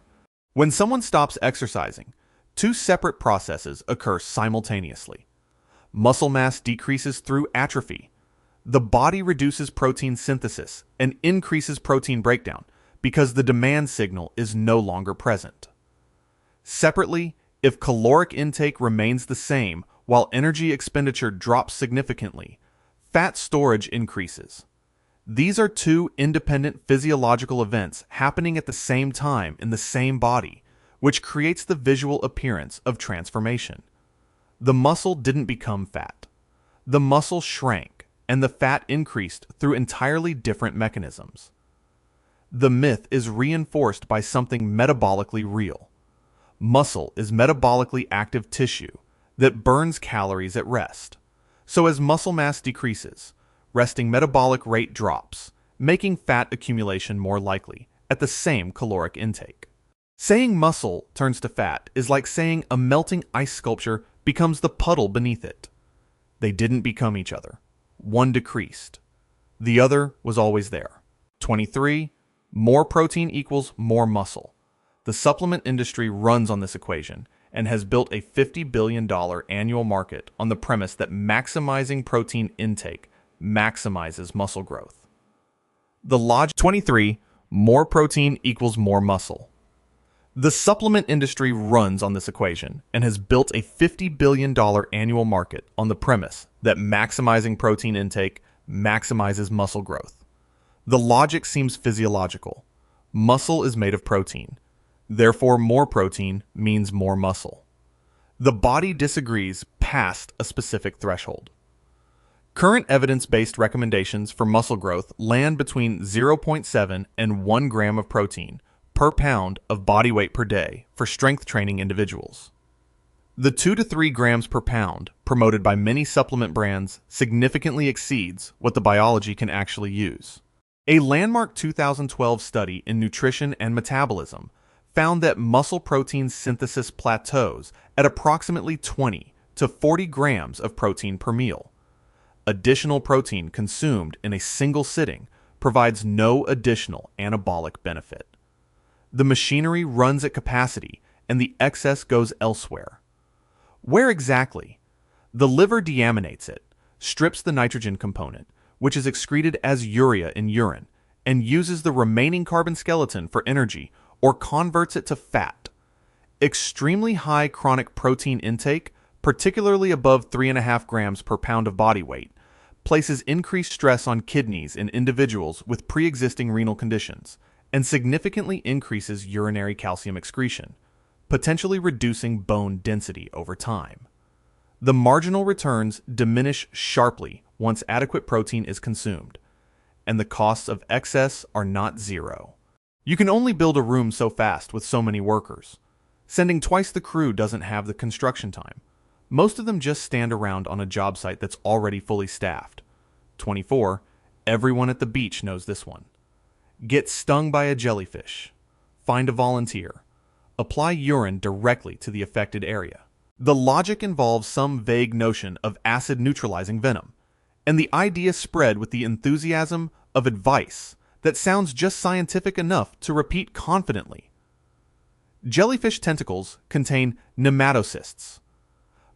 Speaker 1: When someone stops exercising, two separate processes occur simultaneously. Muscle mass decreases through atrophy. The body reduces protein synthesis and increases protein breakdown because the demand signal is no longer present. Separately, if caloric intake remains the same while energy expenditure drops significantly, fat storage increases. These are two independent physiological events happening at the same time in the same body, which creates the visual appearance of transformation. The muscle didn't become fat. The muscle shrank, and the fat increased through entirely different mechanisms. The myth is reinforced by something metabolically real. Muscle is metabolically active tissue that burns calories at rest. So as muscle mass decreases, resting metabolic rate drops, making fat accumulation more likely at the same caloric intake. Saying muscle turns to fat is like saying a melting ice sculpture becomes the puddle beneath it. They didn't become each other. One decreased. The other was always there. 23. More protein equals more muscle. The supplement industry runs on this equation and has built a $50 billion annual market on the premise that maximizing protein intake maximizes muscle growth. The logic 23, more protein equals more muscle. The supplement industry runs on this equation and has built a $50 billion annual market on the premise that maximizing protein intake maximizes muscle growth. The logic seems physiological. Muscle is made of protein. Therefore, more protein means more muscle. The body disagrees past a specific threshold. Current evidence-based recommendations for muscle growth land between 0.7 and 1 gram of protein per pound of body weight per day for strength training individuals. The 2 to 3 grams per pound promoted by many supplement brands significantly exceeds what the biology can actually use. A landmark 2012 study in nutrition and metabolism found that muscle protein synthesis plateaus at approximately 20 to 40 grams of protein per meal. Additional protein consumed in a single sitting provides no additional anabolic benefit. The machinery runs at capacity and the excess goes elsewhere. Where exactly? The liver deaminates it, strips the nitrogen component, which is excreted as urea in urine, and uses the remaining carbon skeleton for energy or converts it to fat. Extremely high chronic protein intake, particularly above 3.5 grams per pound of body weight, places increased stress on kidneys in individuals with pre-existing renal conditions and significantly increases urinary calcium excretion, potentially reducing bone density over time. The marginal returns diminish sharply once adequate protein is consumed, and the costs of excess are not zero. You can only build a room so fast with so many workers. Sending twice the crew doesn't have the construction time. Most of them just stand around on a job site that's already fully staffed. 24. Everyone at the beach knows this one. Get stung by a jellyfish. Find a volunteer. Apply urine directly to the affected area. The logic involves some vague notion of acid neutralizing venom, and the idea spread with the enthusiasm of advice that sounds just scientific enough to repeat confidently. Jellyfish tentacles contain nematocysts,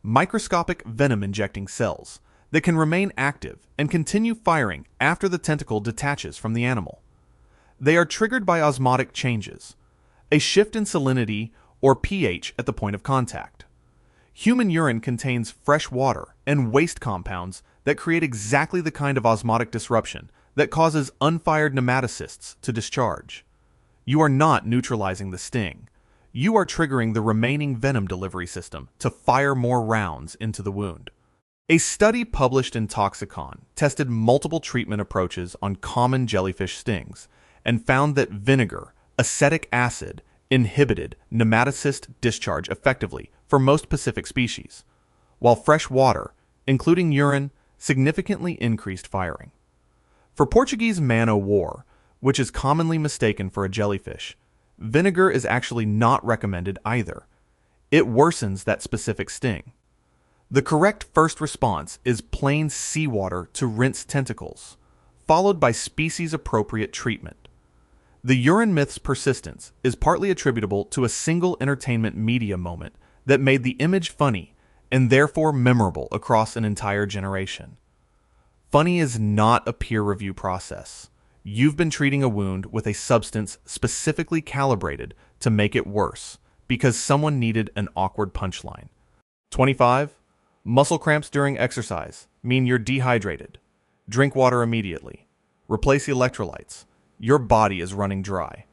Speaker 1: microscopic venom-injecting cells that can remain active and continue firing after the tentacle detaches from the animal. They are triggered by osmotic changes, a shift in salinity or pH at the point of contact. Human urine contains fresh water and waste compounds that create exactly the kind of osmotic disruption that causes unfired nematocysts to discharge. You are not neutralizing the sting. You are triggering the remaining venom delivery system to fire more rounds into the wound. A study published in Toxicon tested multiple treatment approaches on common jellyfish stings and found that vinegar, acetic acid, inhibited nematocyst discharge effectively for most Pacific species, while fresh water, including urine, significantly increased firing. For Portuguese man-o'-war, which is commonly mistaken for a jellyfish, vinegar is actually not recommended either. It worsens that specific sting. The correct first response is plain seawater to rinse tentacles, followed by species-appropriate treatment. The urine myth's persistence is partly attributable to a single entertainment media moment that made the image funny and therefore memorable across an entire generation. Funny is not a peer review process. You've been treating a wound with a substance specifically calibrated to make it worse because someone needed an awkward punchline. 25. Muscle cramps during exercise mean you're dehydrated. Drink water immediately. Replace electrolytes. Your body is running dry.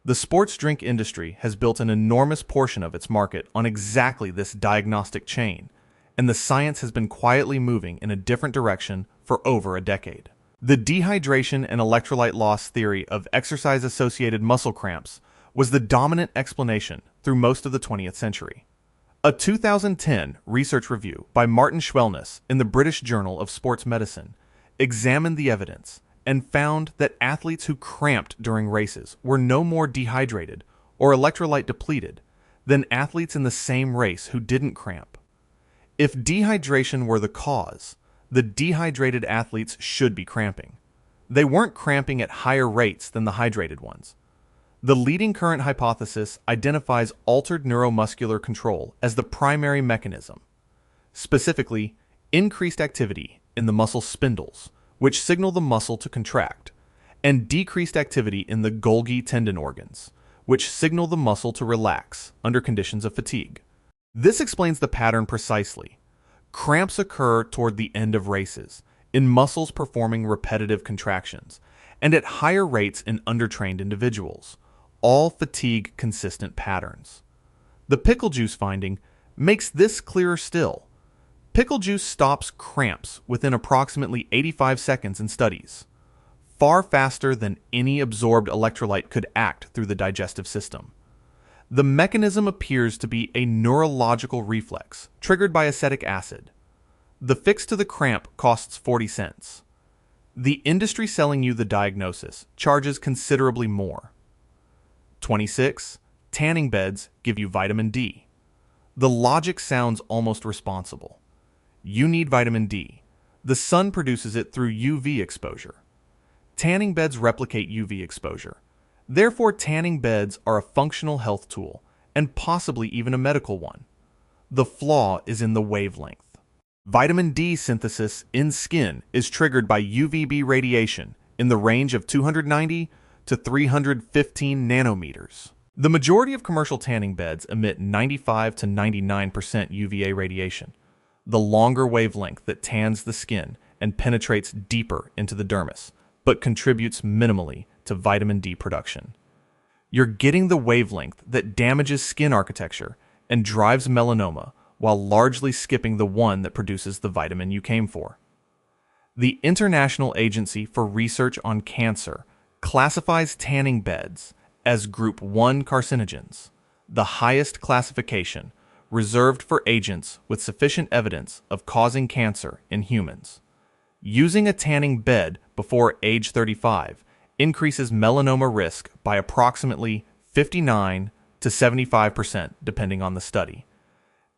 Speaker 1: The sports drink industry has built an enormous portion of its market on exactly this diagnostic chain, and the science has been quietly moving in a different direction for over a decade. The dehydration and electrolyte loss theory of exercise-associated muscle cramps was the dominant explanation through most of the 20th century. A 2010 research review by Martin Schwellnus in the British Journal of Sports Medicine examined the evidence and found that athletes who cramped during races were no more dehydrated or electrolyte depleted than athletes in the same race who didn't cramp. If dehydration were the cause, the dehydrated athletes should be cramping. They weren't cramping at higher rates than the hydrated ones. The leading current hypothesis identifies altered neuromuscular control as the primary mechanism, specifically increased activity in the muscle spindles, which signal the muscle to contract, and decreased activity in the Golgi tendon organs, which signal the muscle to relax under conditions of fatigue. This explains the pattern precisely. Cramps occur toward the end of races, in muscles performing repetitive contractions, and at higher rates in undertrained individuals, all fatigue-consistent patterns. The pickle juice finding makes this clearer still. Pickle juice stops cramps within approximately 85 seconds in studies, far faster than any absorbed electrolyte could act through the digestive system. The mechanism appears to be a neurological reflex triggered by acetic acid. The fix to the cramp costs 40 cents. The industry selling you the diagnosis charges considerably more. 26. Tanning beds give you vitamin D. The logic sounds almost responsible. You need vitamin D. The sun produces it through UV exposure. Tanning beds replicate UV exposure. Therefore, tanning beds are a functional health tool, and possibly even a medical one. The flaw is in the wavelength. Vitamin D synthesis in skin is triggered by UVB radiation in the range of 290 to 315 nanometers. The majority of commercial tanning beds emit 95 to 99% UVA radiation, the longer wavelength that tans the skin and penetrates deeper into the dermis, but contributes minimally to vitamin D production. You're getting the wavelength that damages skin architecture and drives melanoma while largely skipping the one that produces the vitamin you came for. The International Agency for Research on Cancer classifies tanning beds as Group 1 carcinogens, the highest classification reserved for agents with sufficient evidence of causing cancer in humans. Using a tanning bed before age 35 increases melanoma risk by approximately 59 to 75% depending on the study.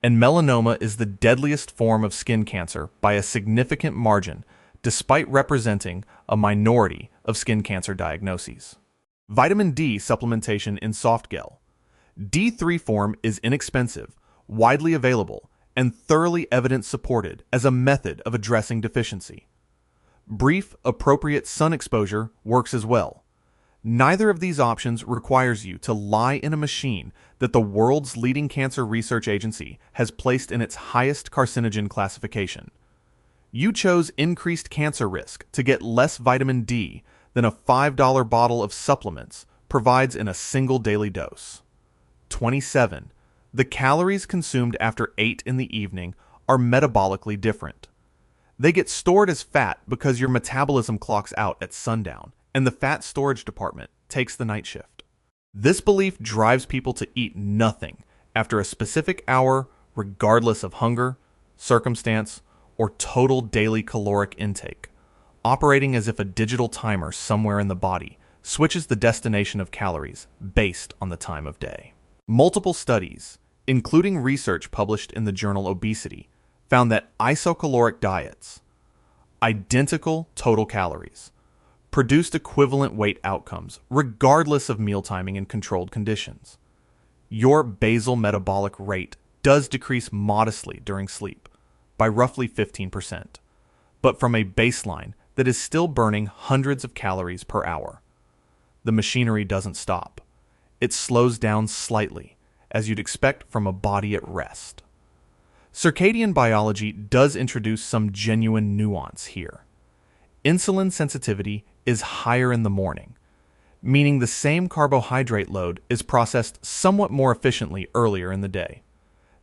Speaker 1: And melanoma is the deadliest form of skin cancer by a significant margin despite representing a minority of skin cancer diagnoses. Vitamin D supplementation in softgel. D3 form is inexpensive, widely available, and thoroughly evidence-supported as a method of addressing deficiency. Brief, appropriate sun exposure works as well. Neither of these options requires you to lie in a machine that the world's leading cancer research agency has placed in its highest carcinogen classification. You chose increased cancer risk to get less vitamin D than a $5 bottle of supplements provides in a single daily dose. 27. The calories consumed after 8 in the evening are metabolically different. They get stored as fat because your metabolism clocks out at sundown, and the fat storage department takes the night shift. This belief drives people to eat nothing after a specific hour, regardless of hunger, circumstance, or total daily caloric intake, operating as if a digital timer somewhere in the body switches the destination of calories based on the time of day. Multiple studies, including research published in the journal Obesity, found that isocaloric diets, identical total calories, produced equivalent weight outcomes regardless of meal timing and controlled conditions. Your basal metabolic rate does decrease modestly during sleep, by roughly 15%, but from a baseline that is still burning hundreds of calories per hour. The machinery doesn't stop. It slows down slightly, as you'd expect from a body at rest. Circadian biology does introduce some genuine nuance here. Insulin sensitivity is higher in the morning, meaning the same carbohydrate load is processed somewhat more efficiently earlier in the day.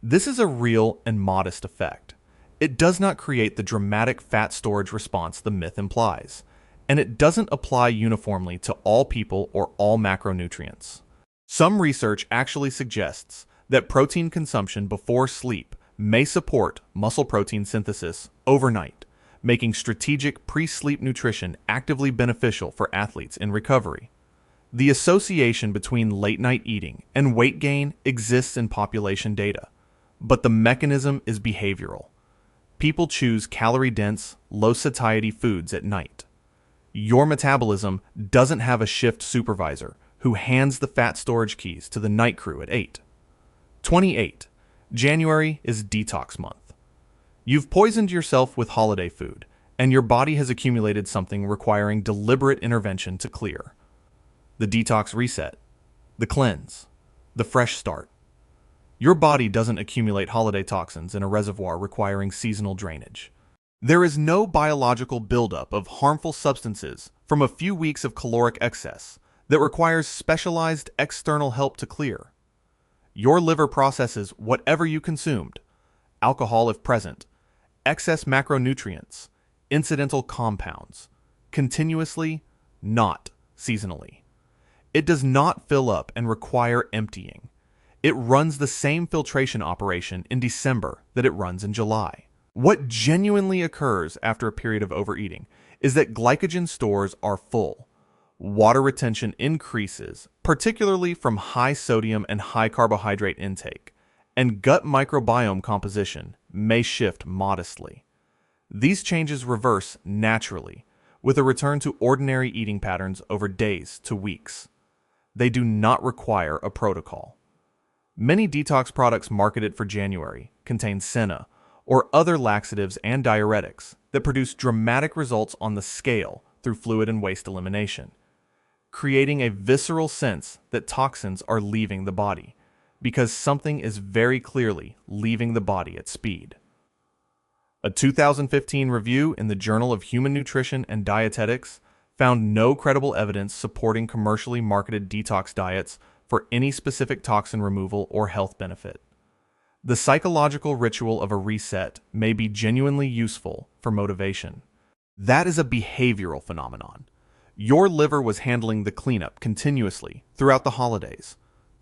Speaker 1: This is a real and modest effect. It does not create the dramatic fat storage response the myth implies, and it doesn't apply uniformly to all people or all macronutrients. Some research actually suggests that protein consumption before sleep may support muscle protein synthesis overnight, making strategic pre-sleep nutrition actively beneficial for athletes in recovery. The association between late-night eating and weight gain exists in population data, but the mechanism is behavioral. People choose calorie-dense, low-satiety foods at night. Your metabolism doesn't have a shift supervisor who hands the fat storage keys to the night crew at 8. 28. January is detox month. You've poisoned yourself with holiday food, and your body has accumulated something requiring deliberate intervention to clear. The detox reset, the cleanse, the fresh start. Your body doesn't accumulate holiday toxins in a reservoir requiring seasonal drainage. There is no biological buildup of harmful substances from a few weeks of caloric excess that requires specialized external help to clear. Your liver processes whatever you consumed, alcohol if present, excess macronutrients, incidental compounds, continuously, not seasonally. It does not fill up and require emptying. It runs the same filtration operation in December that it runs in July. What genuinely occurs after a period of overeating is that glycogen stores are full. Water retention increases, particularly from high sodium and high carbohydrate intake, and gut microbiome composition may shift modestly. These changes reverse naturally, with a return to ordinary eating patterns over days to weeks. They do not require a protocol. Many detox products marketed for January contain senna or other laxatives and diuretics that produce dramatic results on the scale through fluid and waste elimination, creating a visceral sense that toxins are leaving the body, because something is very clearly leaving the body at speed. A 2015 review in the Journal of Human Nutrition and Dietetics found no credible evidence supporting commercially marketed detox diets for any specific toxin removal or health benefit. The psychological ritual of a reset may be genuinely useful for motivation. That is a behavioral phenomenon. Your liver was handling the cleanup continuously throughout the holidays.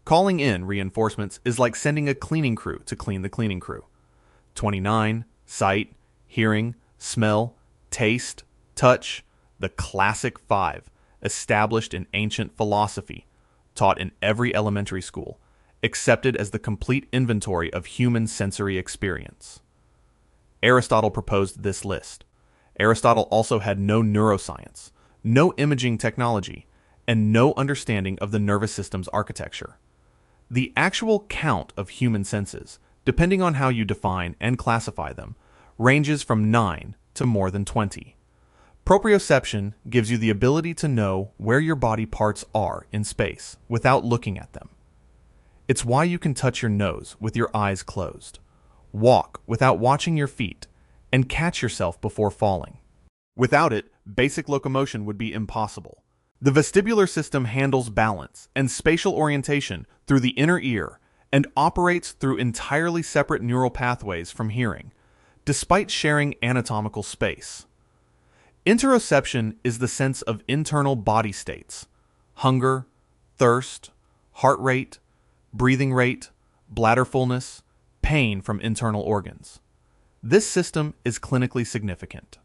Speaker 1: Calling in reinforcements is like sending a cleaning crew to clean the cleaning crew. 29. Sight, hearing, smell, taste, touch, the classic 5, established in ancient philosophy, taught in every elementary school, accepted as the complete inventory of human sensory experience. Aristotle proposed this list, Aristotle also had no neuroscience, no imaging technology, and no understanding of the nervous system's architecture. The actual count of human senses, depending on how you define and classify them, ranges from 9 to more than 20. Proprioception gives you the ability to know where your body parts are in space without looking at them. It's why you can touch your nose with your eyes closed, walk without watching your feet, and catch yourself before falling. Without it, basic locomotion would be impossible. The vestibular system handles balance and spatial orientation through the inner ear and operates through entirely separate neural pathways from hearing, despite sharing anatomical space. Interoception is the sense of internal body states: hunger, thirst, heart rate, breathing rate, bladder fullness, pain from internal organs. This system is clinically significant.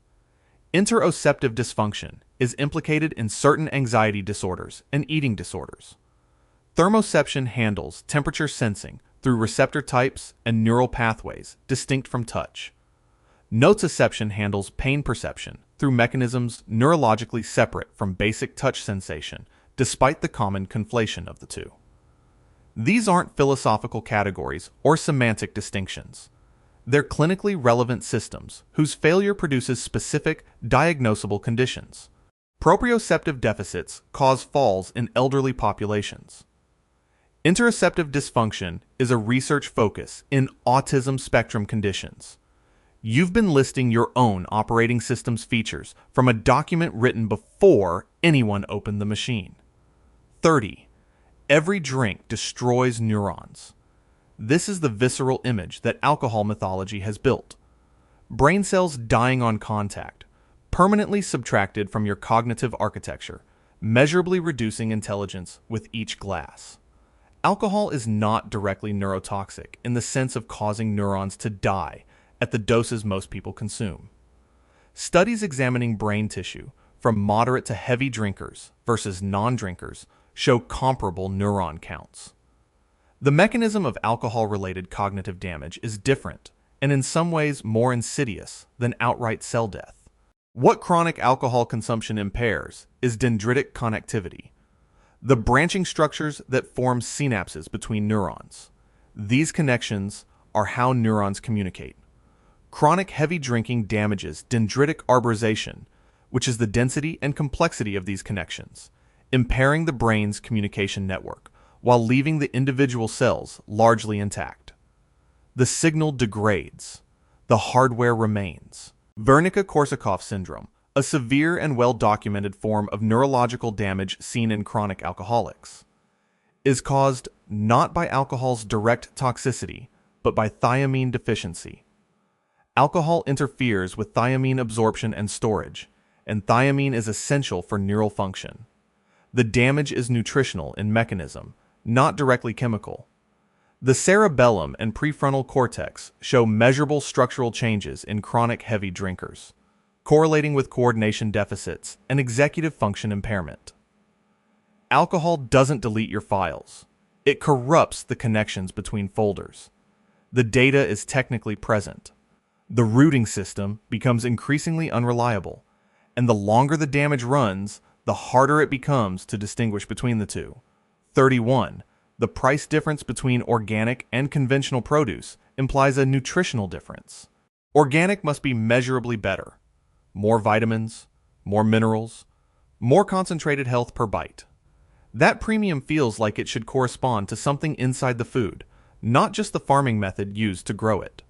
Speaker 1: Interoceptive dysfunction is implicated in certain anxiety disorders and eating disorders. Thermoception handles temperature sensing through receptor types and neural pathways distinct from touch. Nociception handles pain perception through mechanisms neurologically separate from basic touch sensation, despite the common conflation of the two. These aren't philosophical categories or semantic distinctions. They're clinically relevant systems whose failure produces specific, diagnosable conditions. Proprioceptive deficits cause falls in elderly populations. Interoceptive dysfunction is a research focus in autism spectrum conditions. You've been listing your own operating system's features from a document written before anyone opened the machine. 30. Every drink destroys neurons. This is the visceral image that alcohol mythology has built. Brain cells dying on contact, permanently subtracted from your cognitive architecture, measurably reducing intelligence with each glass. Alcohol is not directly neurotoxic in the sense of causing neurons to die at the doses most people consume. Studies examining brain tissue from moderate to heavy drinkers versus non-drinkers show comparable neuron counts. The mechanism of alcohol-related cognitive damage is different and in some ways more insidious than outright cell death. What chronic alcohol consumption impairs is dendritic connectivity, the branching structures that form synapses between neurons. These connections are how neurons communicate. Chronic heavy drinking damages dendritic arborization, which is the density and complexity of these connections, impairing the brain's communication network, while leaving the individual cells largely intact. The signal degrades. The hardware remains. Wernicke-Korsakoff syndrome, a severe and well-documented form of neurological damage seen in chronic alcoholics, is caused not by alcohol's direct toxicity, but by thiamine deficiency. Alcohol interferes with thiamine absorption and storage, and thiamine is essential for neural function. The damage is nutritional in mechanism, not directly chemical. The cerebellum and prefrontal cortex show measurable structural changes in chronic heavy drinkers, correlating with coordination deficits and executive function impairment. Alcohol doesn't delete your files. It corrupts the connections between folders. The data is technically present. The routing system becomes increasingly unreliable, and the longer the damage runs, the harder it becomes to distinguish between the two. 31. The price difference between organic and conventional produce implies a nutritional difference. Organic must be measurably better. More vitamins, more minerals, more concentrated health per bite. That premium feels like it should correspond to something inside the food, not just the farming method used to grow it.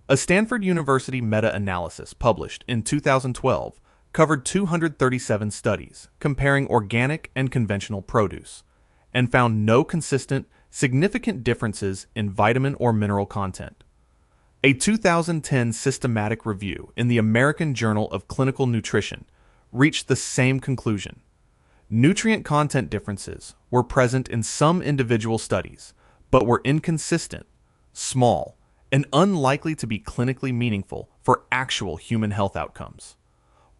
Speaker 1: A Stanford University meta-analysis published in 2012 covered 237 studies comparing organic and conventional produce, and found no consistent, significant differences in vitamin or mineral content. A 2010 systematic review in the American Journal of Clinical Nutrition reached the same conclusion. Nutrient content differences were present in some individual studies, but were inconsistent, small, and unlikely to be clinically meaningful for actual human health outcomes.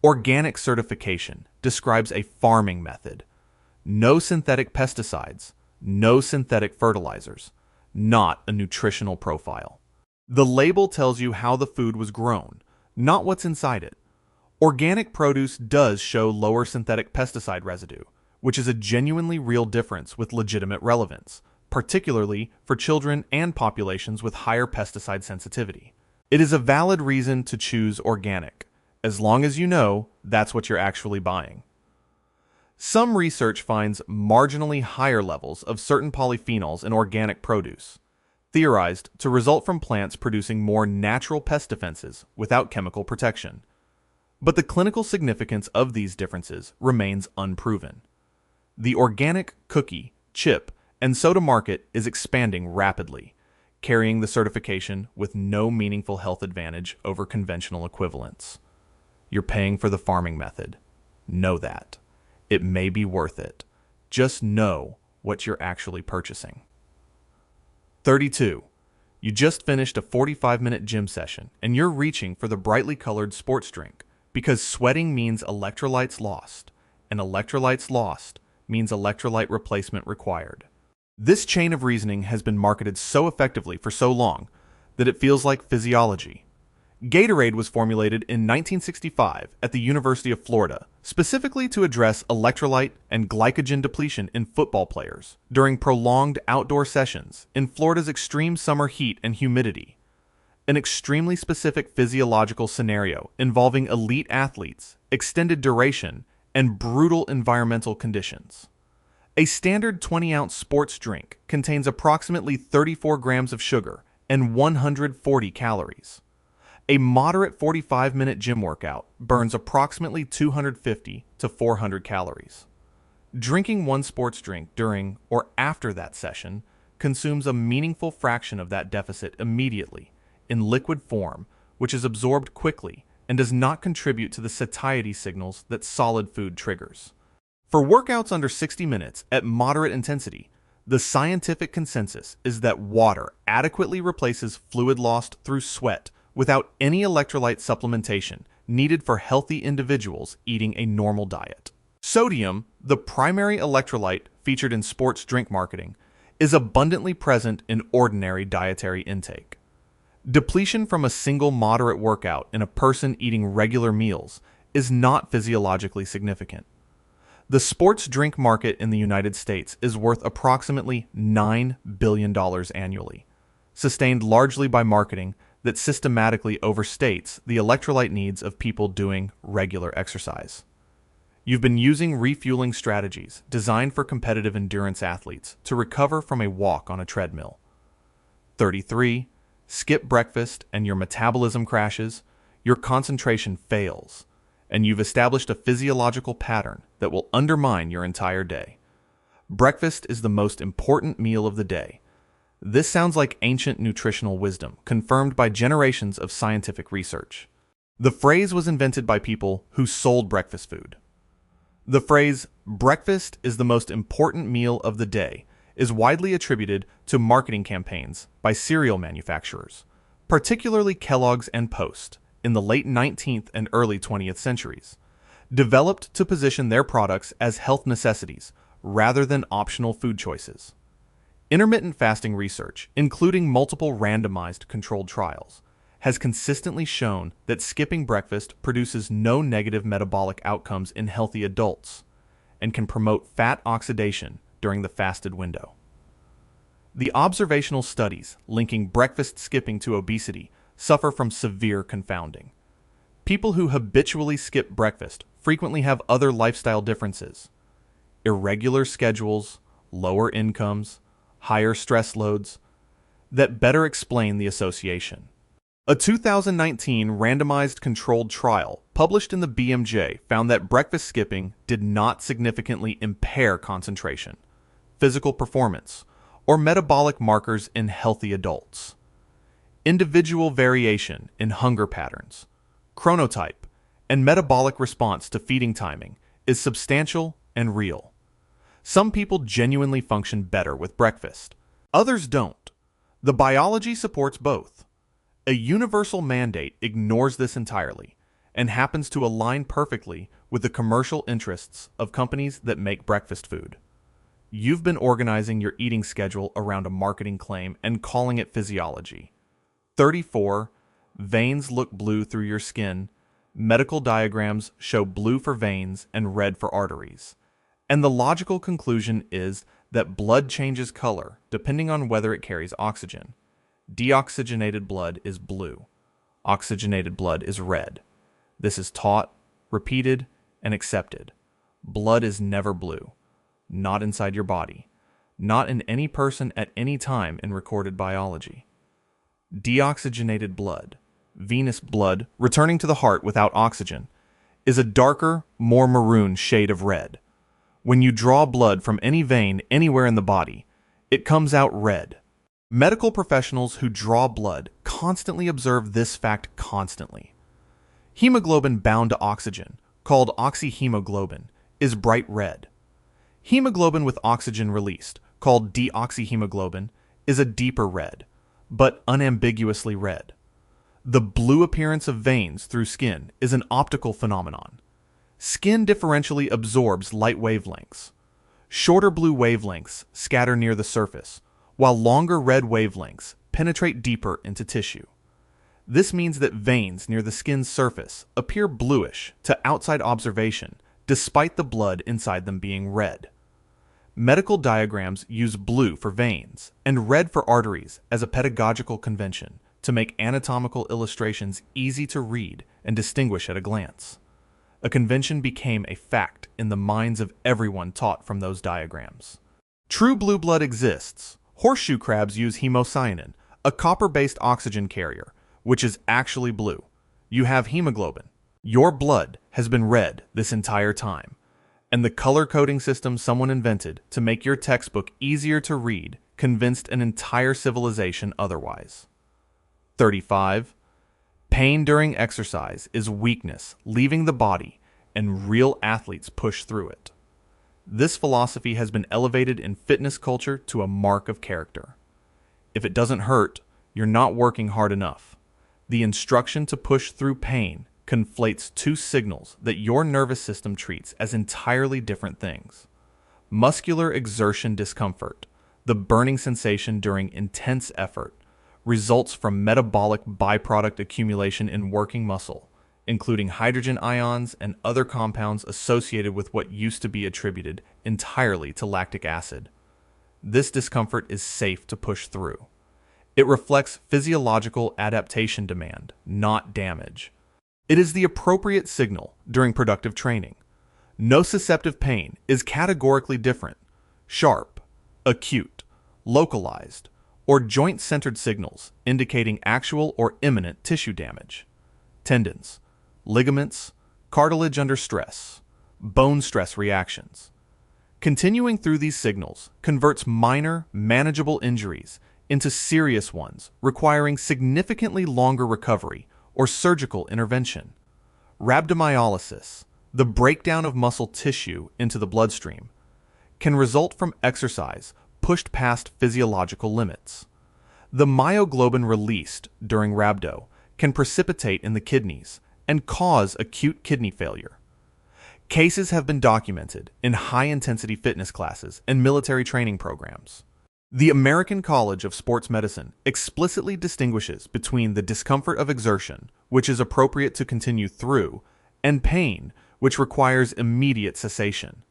Speaker 1: Organic certification describes a farming method. No synthetic pesticides, no synthetic fertilizers, not a nutritional profile. The label tells you how the food was grown, not what's inside it. Organic produce does show lower synthetic pesticide residue, which is a genuinely real difference with legitimate relevance, particularly for children and populations with higher pesticide sensitivity. It is a valid reason to choose organic, as long as you know that's what you're actually buying. Some research finds marginally higher levels of certain polyphenols in organic produce, theorized to result from plants producing more natural pest defenses without chemical protection. But the clinical significance of these differences remains unproven. The organic cookie, chip, and soda market is expanding rapidly, carrying the certification with no meaningful health advantage over conventional equivalents. You're paying for the farming method. Know that. It may be worth it. Just know what you're actually purchasing. 32. You just finished a 45-minute gym session and you're reaching for the brightly colored sports drink because sweating means electrolytes lost, and electrolytes lost means electrolyte replacement required. This chain of reasoning has been marketed so effectively for so long that it feels like physiology. Gatorade was formulated in 1965 at the University of Florida, specifically to address electrolyte and glycogen depletion in football players during prolonged outdoor sessions in Florida's extreme summer heat and humidity. An extremely specific physiological scenario involving elite athletes, extended duration, and brutal environmental conditions. A standard 20-ounce sports drink contains approximately 34 grams of sugar and 140 calories. A moderate 45-minute gym workout burns approximately 250 to 400 calories. Drinking one sports drink during or after that session consumes a meaningful fraction of that deficit immediately in liquid form, which is absorbed quickly and does not contribute to the satiety signals that solid food triggers. For workouts under 60 minutes at moderate intensity, the scientific consensus is that water adequately replaces fluid lost through sweat without any electrolyte supplementation needed for healthy individuals eating a normal diet. Sodium, the primary electrolyte featured in sports drink marketing, is abundantly present in ordinary dietary intake. Depletion from a single moderate workout in a person eating regular meals is not physiologically significant. The sports drink market in the United States is worth approximately $9 billion annually, sustained largely by marketing that systematically overstates the electrolyte needs of people doing regular exercise. You've been using refueling strategies designed for competitive endurance athletes to recover from a walk on a treadmill. 33. Skip breakfast and your metabolism crashes, your concentration fails, and you've established a physiological pattern that will undermine your entire day. Breakfast is the most important meal of the day. This sounds like ancient nutritional wisdom, confirmed by generations of scientific research. The phrase was invented by people who sold breakfast food. The phrase, breakfast is the most important meal of the day, is widely attributed to marketing campaigns by cereal manufacturers, particularly Kellogg's and Post, in the late 19th and early 20th centuries, developed to position their products as health necessities rather than optional food choices. Intermittent fasting research, including multiple randomized controlled trials, has consistently shown that skipping breakfast produces no negative metabolic outcomes in healthy adults and can promote fat oxidation during the fasted window. The observational studies linking breakfast skipping to obesity suffer from severe confounding. People who habitually skip breakfast frequently have other lifestyle differences: irregular schedules, lower incomes, higher stress loads, that better explain the association. A 2019 randomized controlled trial published in the BMJ found that breakfast skipping did not significantly impair concentration, physical performance, or metabolic markers in healthy adults. Individual variation in hunger patterns, chronotype, and metabolic response to feeding timing is substantial and real. Some people genuinely function better with breakfast. Others don't. The biology supports both. A universal mandate ignores this entirely and happens to align perfectly with the commercial interests of companies that make breakfast food. You've been organizing your eating schedule around a marketing claim and calling it physiology. 34. Veins look blue through your skin. Medical diagrams show blue for veins and red for arteries. And the logical conclusion is that blood changes color depending on whether it carries oxygen. Deoxygenated blood is blue. Oxygenated blood is red. This is taught, repeated, and accepted. Blood is never blue. Not inside your body. Not in any person at any time in recorded biology. Deoxygenated blood, venous blood returning to the heart without oxygen, is a darker, more maroon shade of red. When you draw blood from any vein anywhere in the body, it comes out red. Medical professionals who draw blood constantly observe this fact constantly. Hemoglobin bound to oxygen, called oxyhemoglobin, is bright red. Hemoglobin with oxygen released, called deoxyhemoglobin, is a deeper red, but unambiguously red. The blue appearance of veins through skin is an optical phenomenon. Skin differentially absorbs light wavelengths. Shorter blue wavelengths scatter near the surface, while longer red wavelengths penetrate deeper into tissue. This means that veins near the skin's surface appear bluish to outside observation, despite the blood inside them being red. Medical diagrams use blue for veins and red for arteries as a pedagogical convention to make anatomical illustrations easy to read and distinguish at a glance. A convention became a fact in the minds of everyone taught from those diagrams. True blue blood exists. Horseshoe crabs use hemocyanin, a copper-based oxygen carrier, which is actually blue. You have hemoglobin. Your blood has been red this entire time. And the color coding system someone invented to make your textbook easier to read convinced an entire civilization otherwise. 35. Pain during exercise is weakness leaving the body, and real athletes push through it. This philosophy has been elevated in fitness culture to a mark of character. If it doesn't hurt, you're not working hard enough. The instruction to push through pain conflates two signals that your nervous system treats as entirely different things. Muscular exertion discomfort, the burning sensation during intense effort, results from metabolic byproduct accumulation in working muscle, including hydrogen ions and other compounds associated with what used to be attributed entirely to lactic acid. This discomfort is safe to push through. It reflects physiological adaptation demand, not damage. It is the appropriate signal during productive training. Nociceptive pain is categorically different. Sharp, acute, localized, or joint-centered signals indicating actual or imminent tissue damage. Tendons, ligaments, cartilage under stress, bone stress reactions. Continuing through these signals converts minor, manageable injuries into serious ones requiring significantly longer recovery or surgical intervention. Rhabdomyolysis, the breakdown of muscle tissue into the bloodstream, can result from exercise pushed past physiological limits. The myoglobin released during rhabdo can precipitate in the kidneys and cause acute kidney failure. Cases have been documented in high-intensity fitness classes and military training programs. The American College of Sports Medicine explicitly distinguishes between the discomfort of exertion, which is appropriate to continue through, and pain, which requires immediate cessation.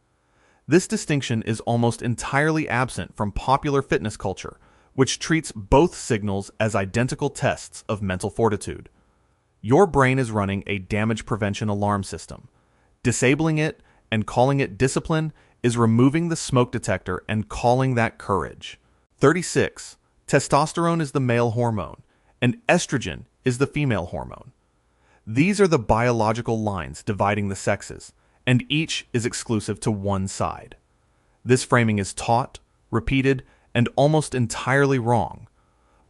Speaker 1: This distinction is almost entirely absent from popular fitness culture, which treats both signals as identical tests of mental fortitude. Your brain is running a damage prevention alarm system. Disabling it and calling it discipline is removing the smoke detector and calling that courage. 36. Testosterone is the male hormone, and estrogen is the female hormone. These are the biological lines dividing the sexes, and each is exclusive to one side. This framing is taught, repeated, and almost entirely wrong.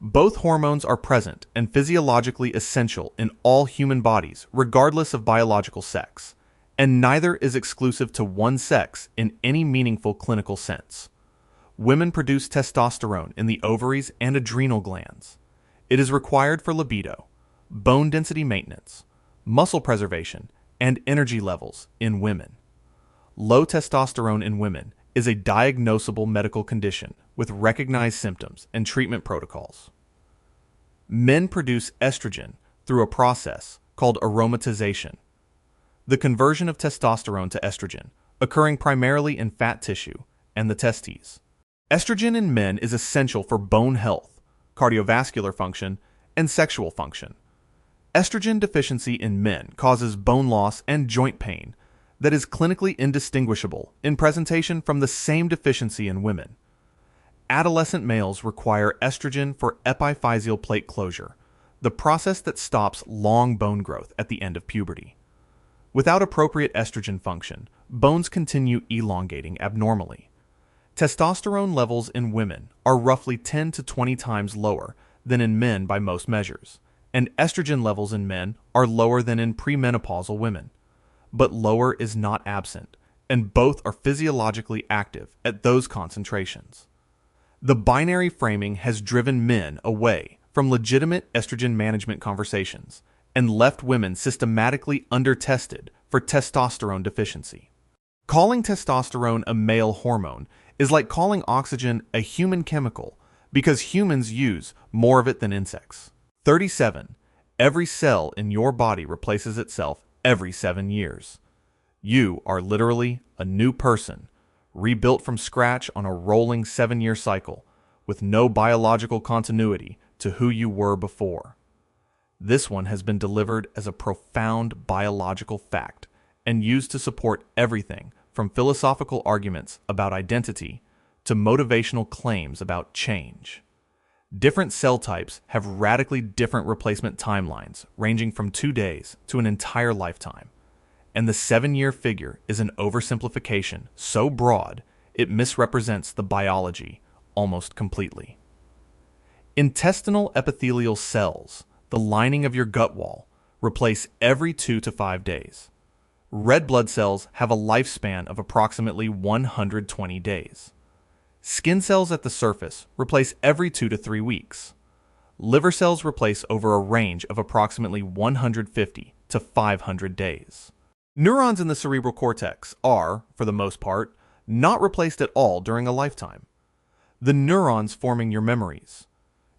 Speaker 1: Both hormones are present and physiologically essential in all human bodies, regardless of biological sex, and neither is exclusive to one sex in any meaningful clinical sense. Women produce testosterone in the ovaries and adrenal glands. It is required for libido, bone density maintenance, muscle preservation, and energy levels in women. Low testosterone in women is a diagnosable medical condition with recognized symptoms and treatment protocols. Men produce estrogen through a process called aromatization the conversion of testosterone to estrogen, occurring primarily in fat tissue and the testes. Estrogen in men is essential for bone health, cardiovascular function, and sexual function. Estrogen deficiency in men causes bone loss and joint pain that is clinically indistinguishable in presentation from the same deficiency in women. Adolescent males require estrogen for epiphyseal plate closure, the process that stops long bone growth at the end of puberty. Without appropriate estrogen function, bones continue elongating abnormally. Testosterone levels in women are roughly 10 to 20 times lower than in men by most measures, and estrogen levels in men are lower than in premenopausal women. But lower is not absent, and both are physiologically active at those concentrations. The binary framing has driven men away from legitimate estrogen management conversations and left women systematically undertested for testosterone deficiency. Calling testosterone a male hormone is like calling oxygen a human chemical because humans use more of it than insects. 37. Every cell in your body replaces itself every 7 years. You are literally a new person, rebuilt from scratch on a rolling 7-year cycle, with no biological continuity to who you were before. This one has been delivered as a profound biological fact and used to support everything from philosophical arguments about identity to motivational claims about change. Different cell types have radically different replacement timelines, ranging from 2 days to an entire lifetime. And the 7-year figure is an oversimplification so broad it misrepresents the biology almost completely. Intestinal epithelial cells, the lining of your gut wall, replace every 2 to 5 days. Red blood cells have a lifespan of approximately 120 days. Skin cells at the surface replace every 2 to 3 weeks. Liver cells replace over a range of approximately 150 to 500 days. Neurons in the cerebral cortex are, for the most part, not replaced at all during a lifetime. The neurons forming your memories,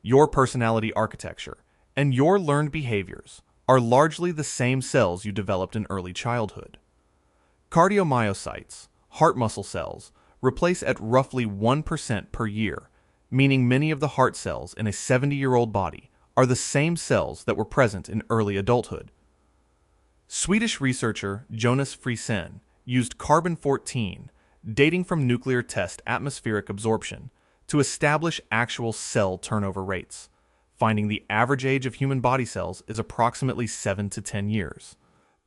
Speaker 1: your personality architecture, and your learned behaviors are largely the same cells you developed in early childhood. Cardiomyocytes, heart muscle cells, replace at roughly 1% per year, meaning many of the heart cells in a 70-year-old body are the same cells that were present in early adulthood. Swedish researcher Jonas Friesen used carbon-14, dating from nuclear test atmospheric absorption, to establish actual cell turnover rates, finding the average age of human body cells is approximately 7 to 10 years,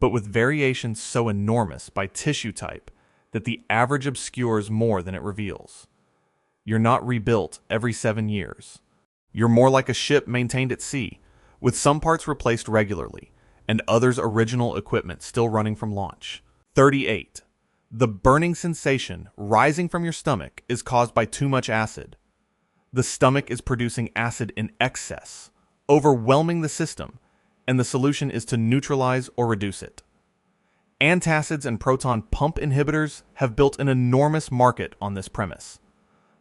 Speaker 1: but with variations so enormous by tissue type that the average obscures more than it reveals. You're not rebuilt every 7 years. You're more like a ship maintained at sea, with some parts replaced regularly, and others' original equipment still running from launch. 38. The burning sensation rising from your stomach is caused by too much acid. The stomach is producing acid in excess, overwhelming the system, and the solution is to neutralize or reduce it. Antacids and proton pump inhibitors have built an enormous market on this premise.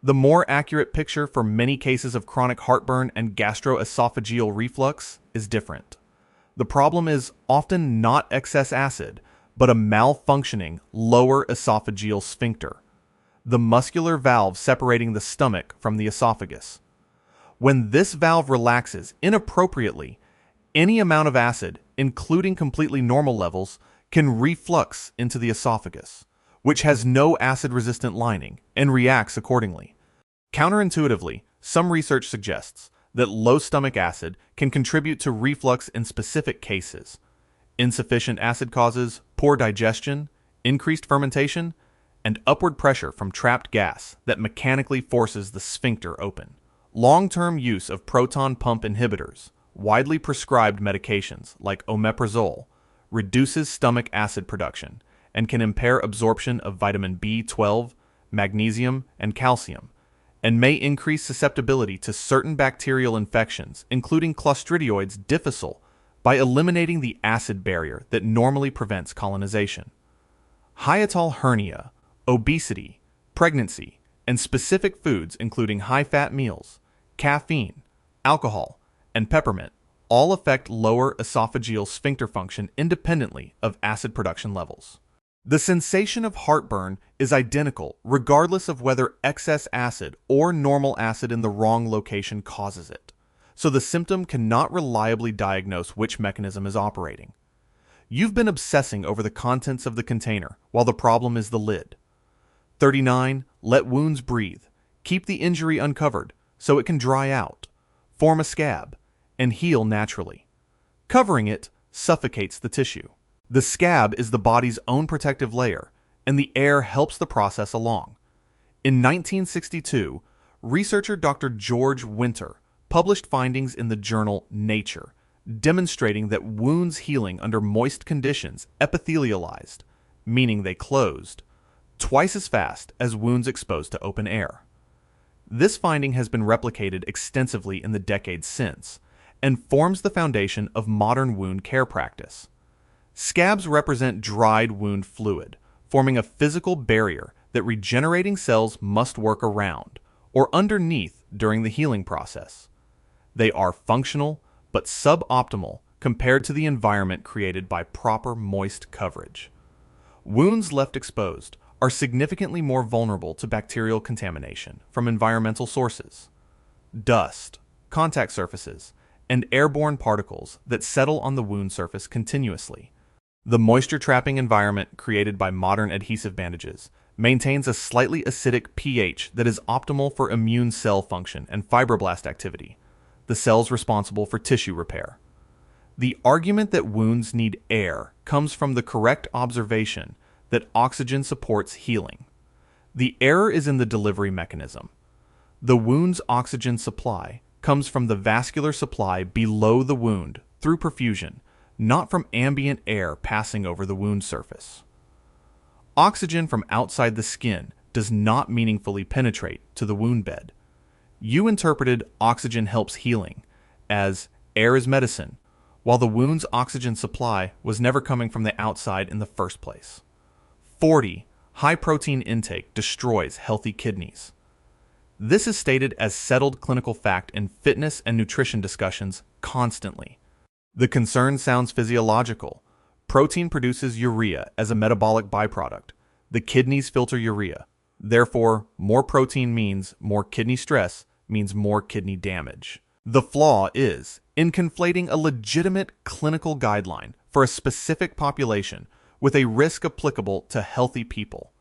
Speaker 1: The more accurate picture for many cases of chronic heartburn and gastroesophageal reflux is different. The problem is often not excess acid, but a malfunctioning lower esophageal sphincter, the muscular valve separating the stomach from the esophagus. When this valve relaxes inappropriately, any amount of acid, including completely normal levels, can reflux into the esophagus, which has no acid-resistant lining and reacts accordingly. Counterintuitively, some research suggests that low stomach acid can contribute to reflux in specific cases. Insufficient acid causes poor digestion, increased fermentation, and upward pressure from trapped gas that mechanically forces the sphincter open. Long-term use of proton pump inhibitors, widely prescribed medications like omeprazole, reduces stomach acid production and can impair absorption of vitamin B12, magnesium, and calcium, and may increase susceptibility to certain bacterial infections, including Clostridioides difficile, by eliminating the acid barrier that normally prevents colonization. Hiatal hernia, obesity, pregnancy, and specific foods including high-fat meals, caffeine, alcohol, and peppermint all affect lower esophageal sphincter function independently of acid production levels. The sensation of heartburn is identical regardless of whether excess acid or normal acid in the wrong location causes it, so the symptom cannot reliably diagnose which mechanism is operating. You've been obsessing over the contents of the container while the problem is the lid. 39. Let wounds breathe. Keep the injury uncovered so it can dry out, form a scab, and heal naturally. Covering it suffocates the tissue. The scab is the body's own protective layer, and the air helps the process along. In 1962, researcher Dr. George Winter published findings in the journal Nature, demonstrating that wounds healing under moist conditions epithelialized, meaning they closed, twice as fast as wounds exposed to open air. This finding has been replicated extensively in the decades since, and forms the foundation of modern wound care practice. Scabs represent dried wound fluid, forming a physical barrier that regenerating cells must work around, or underneath during the healing process. They are functional, but suboptimal compared to the environment created by proper moist coverage. Wounds left exposed are significantly more vulnerable to bacterial contamination from environmental sources. Dust, contact surfaces, and airborne particles that settle on the wound surface continuously. The moisture-trapping environment created by modern adhesive bandages maintains a slightly acidic pH that is optimal for immune cell function and fibroblast activity, the cells responsible for tissue repair. The argument that wounds need air comes from the correct observation that oxygen supports healing. The error is in the delivery mechanism. The wound's oxygen supply comes from the vascular supply below the wound through perfusion, not from ambient air passing over the wound surface. Oxygen from outside the skin does not meaningfully penetrate to the wound bed. You interpreted oxygen helps healing as air is medicine, while the wound's oxygen supply was never coming from the outside in the first place. 40. High protein intake destroys healthy kidneys. This is stated as settled clinical fact in fitness and nutrition discussions constantly. The concern sounds physiological. Protein produces urea as a metabolic byproduct. The kidneys filter urea. Therefore, more protein means more kidney stress, means more kidney damage. The flaw is in conflating a legitimate clinical guideline for a specific population with a risk applicable to healthy people.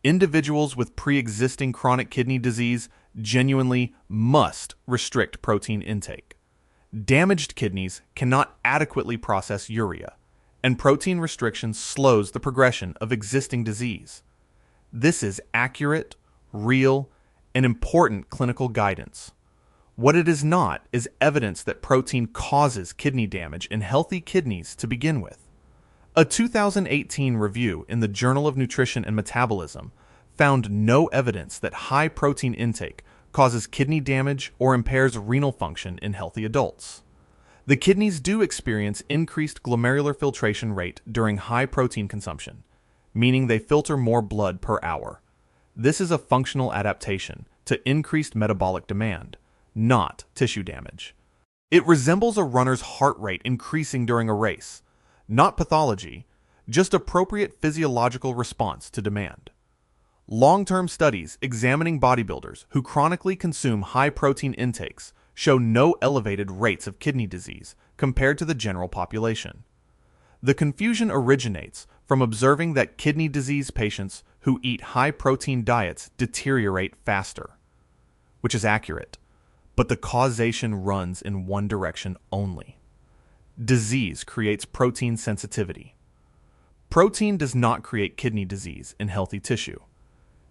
Speaker 1: Individuals with pre-existing chronic kidney disease genuinely must restrict protein intake. Damaged kidneys cannot adequately process urea, and protein restriction slows the progression of existing disease. This is accurate, real, and important clinical guidance. What it is not is evidence that protein causes kidney damage in healthy kidneys to begin with. A 2018 review in the Journal of Nutrition and Metabolism found no evidence that high protein intake causes kidney damage or impairs renal function in healthy adults. The kidneys do experience increased glomerular filtration rate during high protein consumption, meaning they filter more blood per hour. This is a functional adaptation to increased metabolic demand, not tissue damage. It resembles a runner's heart rate increasing during a race, not pathology, just appropriate physiological response to demand. Long-term studies examining bodybuilders who chronically consume high protein intakes show no elevated rates of kidney disease compared to the general population. The confusion originates from observing that kidney disease patients who eat high-protein diets deteriorate faster, which is accurate, but the causation runs in one direction only. Disease creates protein sensitivity. Protein does not create kidney disease in healthy tissue.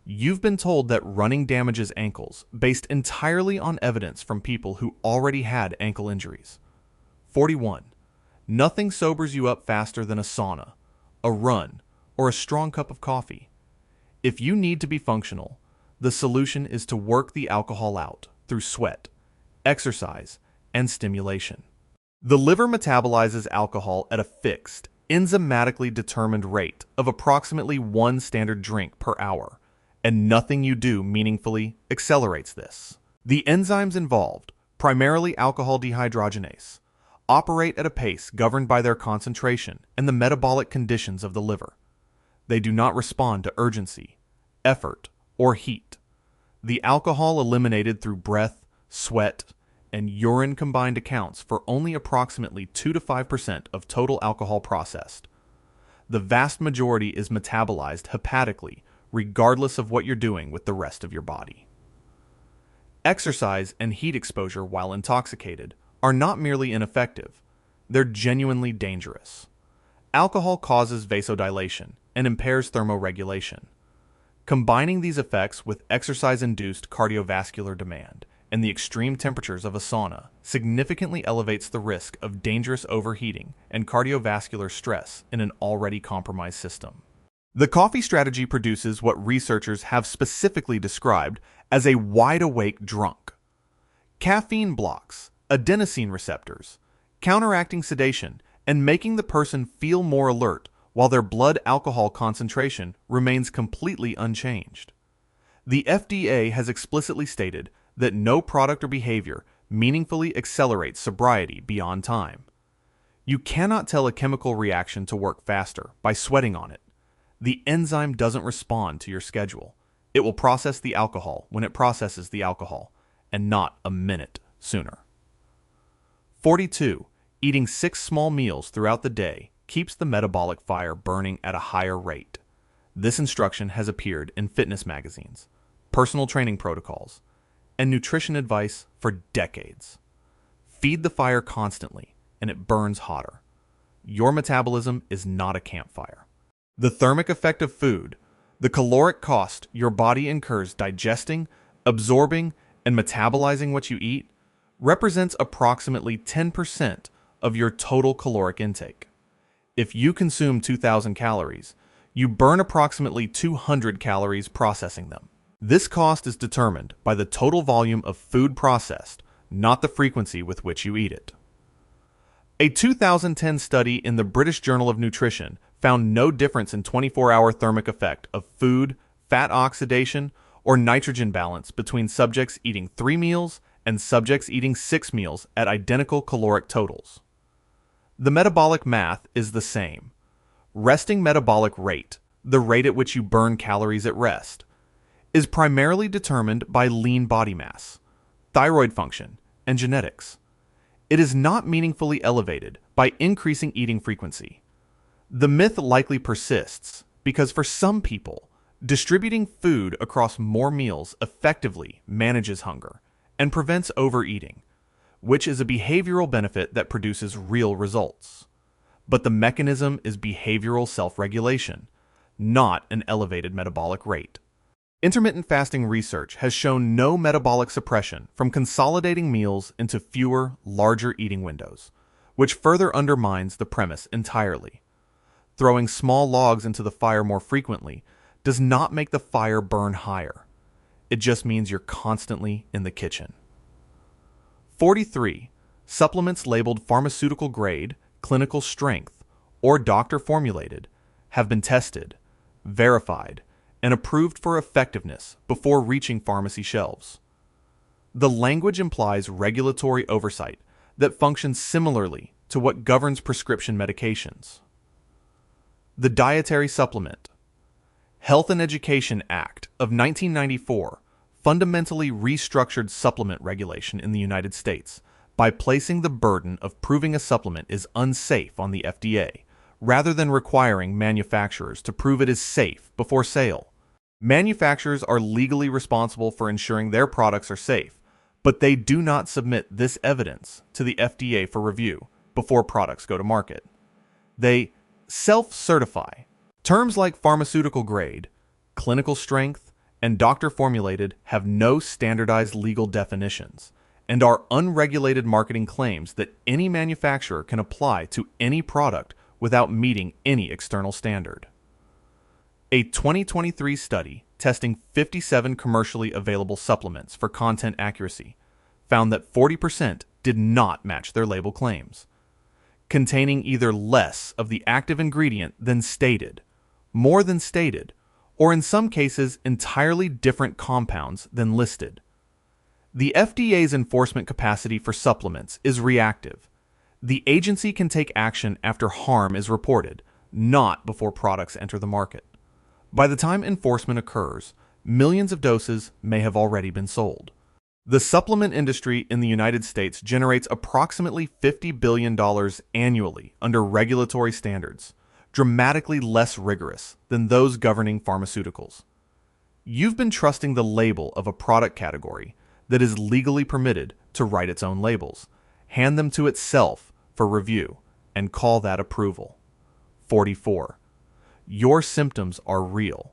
Speaker 1: You've been told that running damages ankles based entirely on evidence from people who already had ankle injuries. 41. Nothing sobers you up faster than a sauna, a run, or a strong cup of coffee. If you need to be functional, the solution is to work the alcohol out through sweat, exercise, and stimulation. The liver metabolizes alcohol at a fixed, enzymatically determined rate of approximately 1 standard drink per hour, and nothing you do meaningfully accelerates this. The enzymes involved, primarily alcohol dehydrogenase, operate at a pace governed by their concentration and the metabolic conditions of the liver. They do not respond to urgency, effort, or heat. The alcohol eliminated through breath, sweat, and urine combined accounts for only approximately 2 to 5% of total alcohol processed. The vast majority is metabolized hepatically, regardless of what you're doing with the rest of your body. Exercise and heat exposure while intoxicated are not merely ineffective, they're genuinely dangerous. Alcohol causes vasodilation and impairs thermoregulation. Combining these effects with exercise-induced cardiovascular demand and the extreme temperatures of a sauna significantly elevates the risk of dangerous overheating and cardiovascular stress in an already compromised system. The coffee strategy produces what researchers have specifically described as a wide-awake drunk. Caffeine blocks adenosine receptors, counteracting sedation and making the person feel more alert while their blood alcohol concentration remains completely unchanged. The FDA has explicitly stated that no product or behavior meaningfully accelerates sobriety beyond time. You cannot tell a chemical reaction to work faster by sweating on it. The enzyme doesn't respond to your schedule. It will process the alcohol when it processes the alcohol, and not a minute sooner. 42. Eating 6 small meals throughout the day keeps the metabolic fire burning at a higher rate. This instruction has appeared in fitness magazines, personal training protocols, and nutrition advice for decades. Feed the fire constantly, and it burns hotter. Your metabolism is not a campfire. The thermic effect of food, the caloric cost your body incurs digesting, absorbing, and metabolizing what you eat, represents approximately 10% of your total caloric intake. If you consume 2,000 calories, you burn approximately 200 calories processing them. This cost is determined by the total volume of food processed, not the frequency with which you eat it. A 2010 study in the British Journal of Nutrition found no difference in 24-hour thermic effect of food, fat oxidation, or nitrogen balance between subjects eating 3 meals and subjects eating 6 meals at identical caloric totals. The metabolic math is the same. Resting metabolic rate, the rate at which you burn calories at rest, is primarily determined by lean body mass, thyroid function, and genetics. It is not meaningfully elevated by increasing eating frequency. The myth likely persists because for some people, distributing food across more meals effectively manages hunger and prevents overeating, which is a behavioral benefit that produces real results. But the mechanism is behavioral self-regulation, not an elevated metabolic rate. Intermittent fasting research has shown no metabolic suppression from consolidating meals into fewer, larger eating windows, which further undermines the premise entirely. Throwing small logs into the fire more frequently does not make the fire burn higher. It just means you're constantly in the kitchen. 43. Supplements labeled pharmaceutical grade, clinical strength, or doctor formulated have been tested, verified, and approved for effectiveness before reaching pharmacy shelves. The language implies regulatory oversight that functions similarly to what governs prescription medications. The dietary supplement. Health and Education Act of 1994 fundamentally restructured supplement regulation in the United States by placing the burden of proving a supplement is unsafe on the FDA, rather than requiring manufacturers to prove it is safe before sale. Manufacturers are legally responsible for ensuring their products are safe, but they do not submit this evidence to the FDA for review before products go to market. They self-certify. Terms like pharmaceutical grade, clinical strength, and doctor formulated have no standardized legal definitions and are unregulated marketing claims that any manufacturer can apply to any product without meeting any external standard. A 2023 study testing 57 commercially available supplements for content accuracy found that 40% did not match their label claims, containing either less of the active ingredient than stated, more than stated, or in some cases entirely different compounds than listed. The FDA's enforcement capacity for supplements is reactive. The agency can take action after harm is reported, not before products enter the market. By the time enforcement occurs, millions of doses may have already been sold. The supplement industry in the United States generates approximately $50 billion annually under regulatory standards, dramatically less rigorous than those governing pharmaceuticals. You've been trusting the label of a product category that is legally permitted to write its own labels, hand them to itself for review, and call that approval. 44. Your symptoms are real.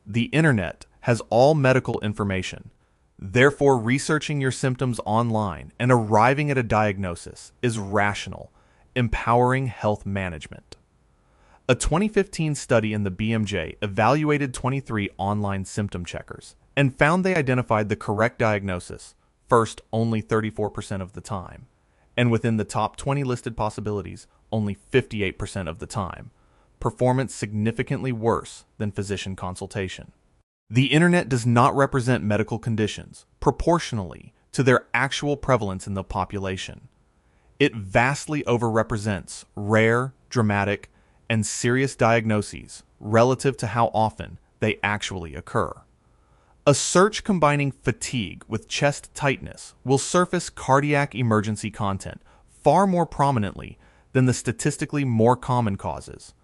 Speaker 1: The internet has all medical information. Therefore, researching your symptoms online and arriving at a diagnosis is rational, empowering health management. A 2015 study in the BMJ evaluated 23 online symptom checkers and found they identified the correct diagnosis, first only 34% of the time, and within the top 20 listed possibilities, only 58% of the time. Performance significantly worse than physician consultation. The internet does not represent medical conditions proportionally to their actual prevalence in the population. It vastly overrepresents rare, dramatic, and serious diagnoses relative to how often they actually occur. A search combining fatigue with chest tightness will surface cardiac emergency content far more prominently than the statistically more common causes: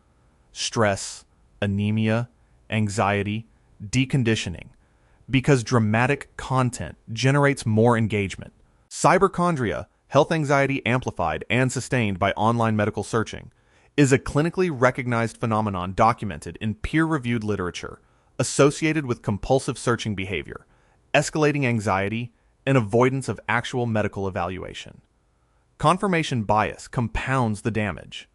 Speaker 1: stress, anemia, anxiety, deconditioning, because dramatic content generates more engagement. Cyberchondria, health anxiety amplified and sustained by online medical searching, is a clinically recognized phenomenon documented in peer-reviewed literature associated with compulsive searching behavior, escalating anxiety, and avoidance of actual medical evaluation. Confirmation bias compounds the damage.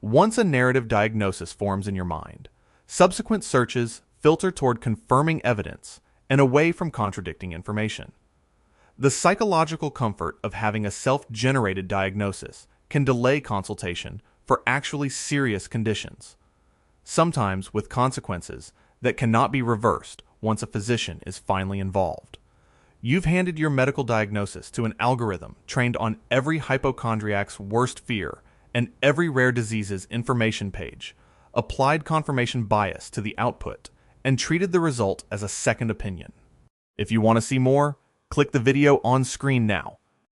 Speaker 1: Once a narrative diagnosis forms in your mind, subsequent searches filter toward confirming evidence and away from contradicting information. The psychological comfort of having a self-generated diagnosis can delay consultation for actually serious conditions, sometimes with consequences that cannot be reversed once a physician is finally involved. You've handed your medical diagnosis to an algorithm trained on every hypochondriac's worst fear and every rare disease's information page, applied confirmation bias to the output, and treated the result as a second opinion. If you want to see more, click the video on screen now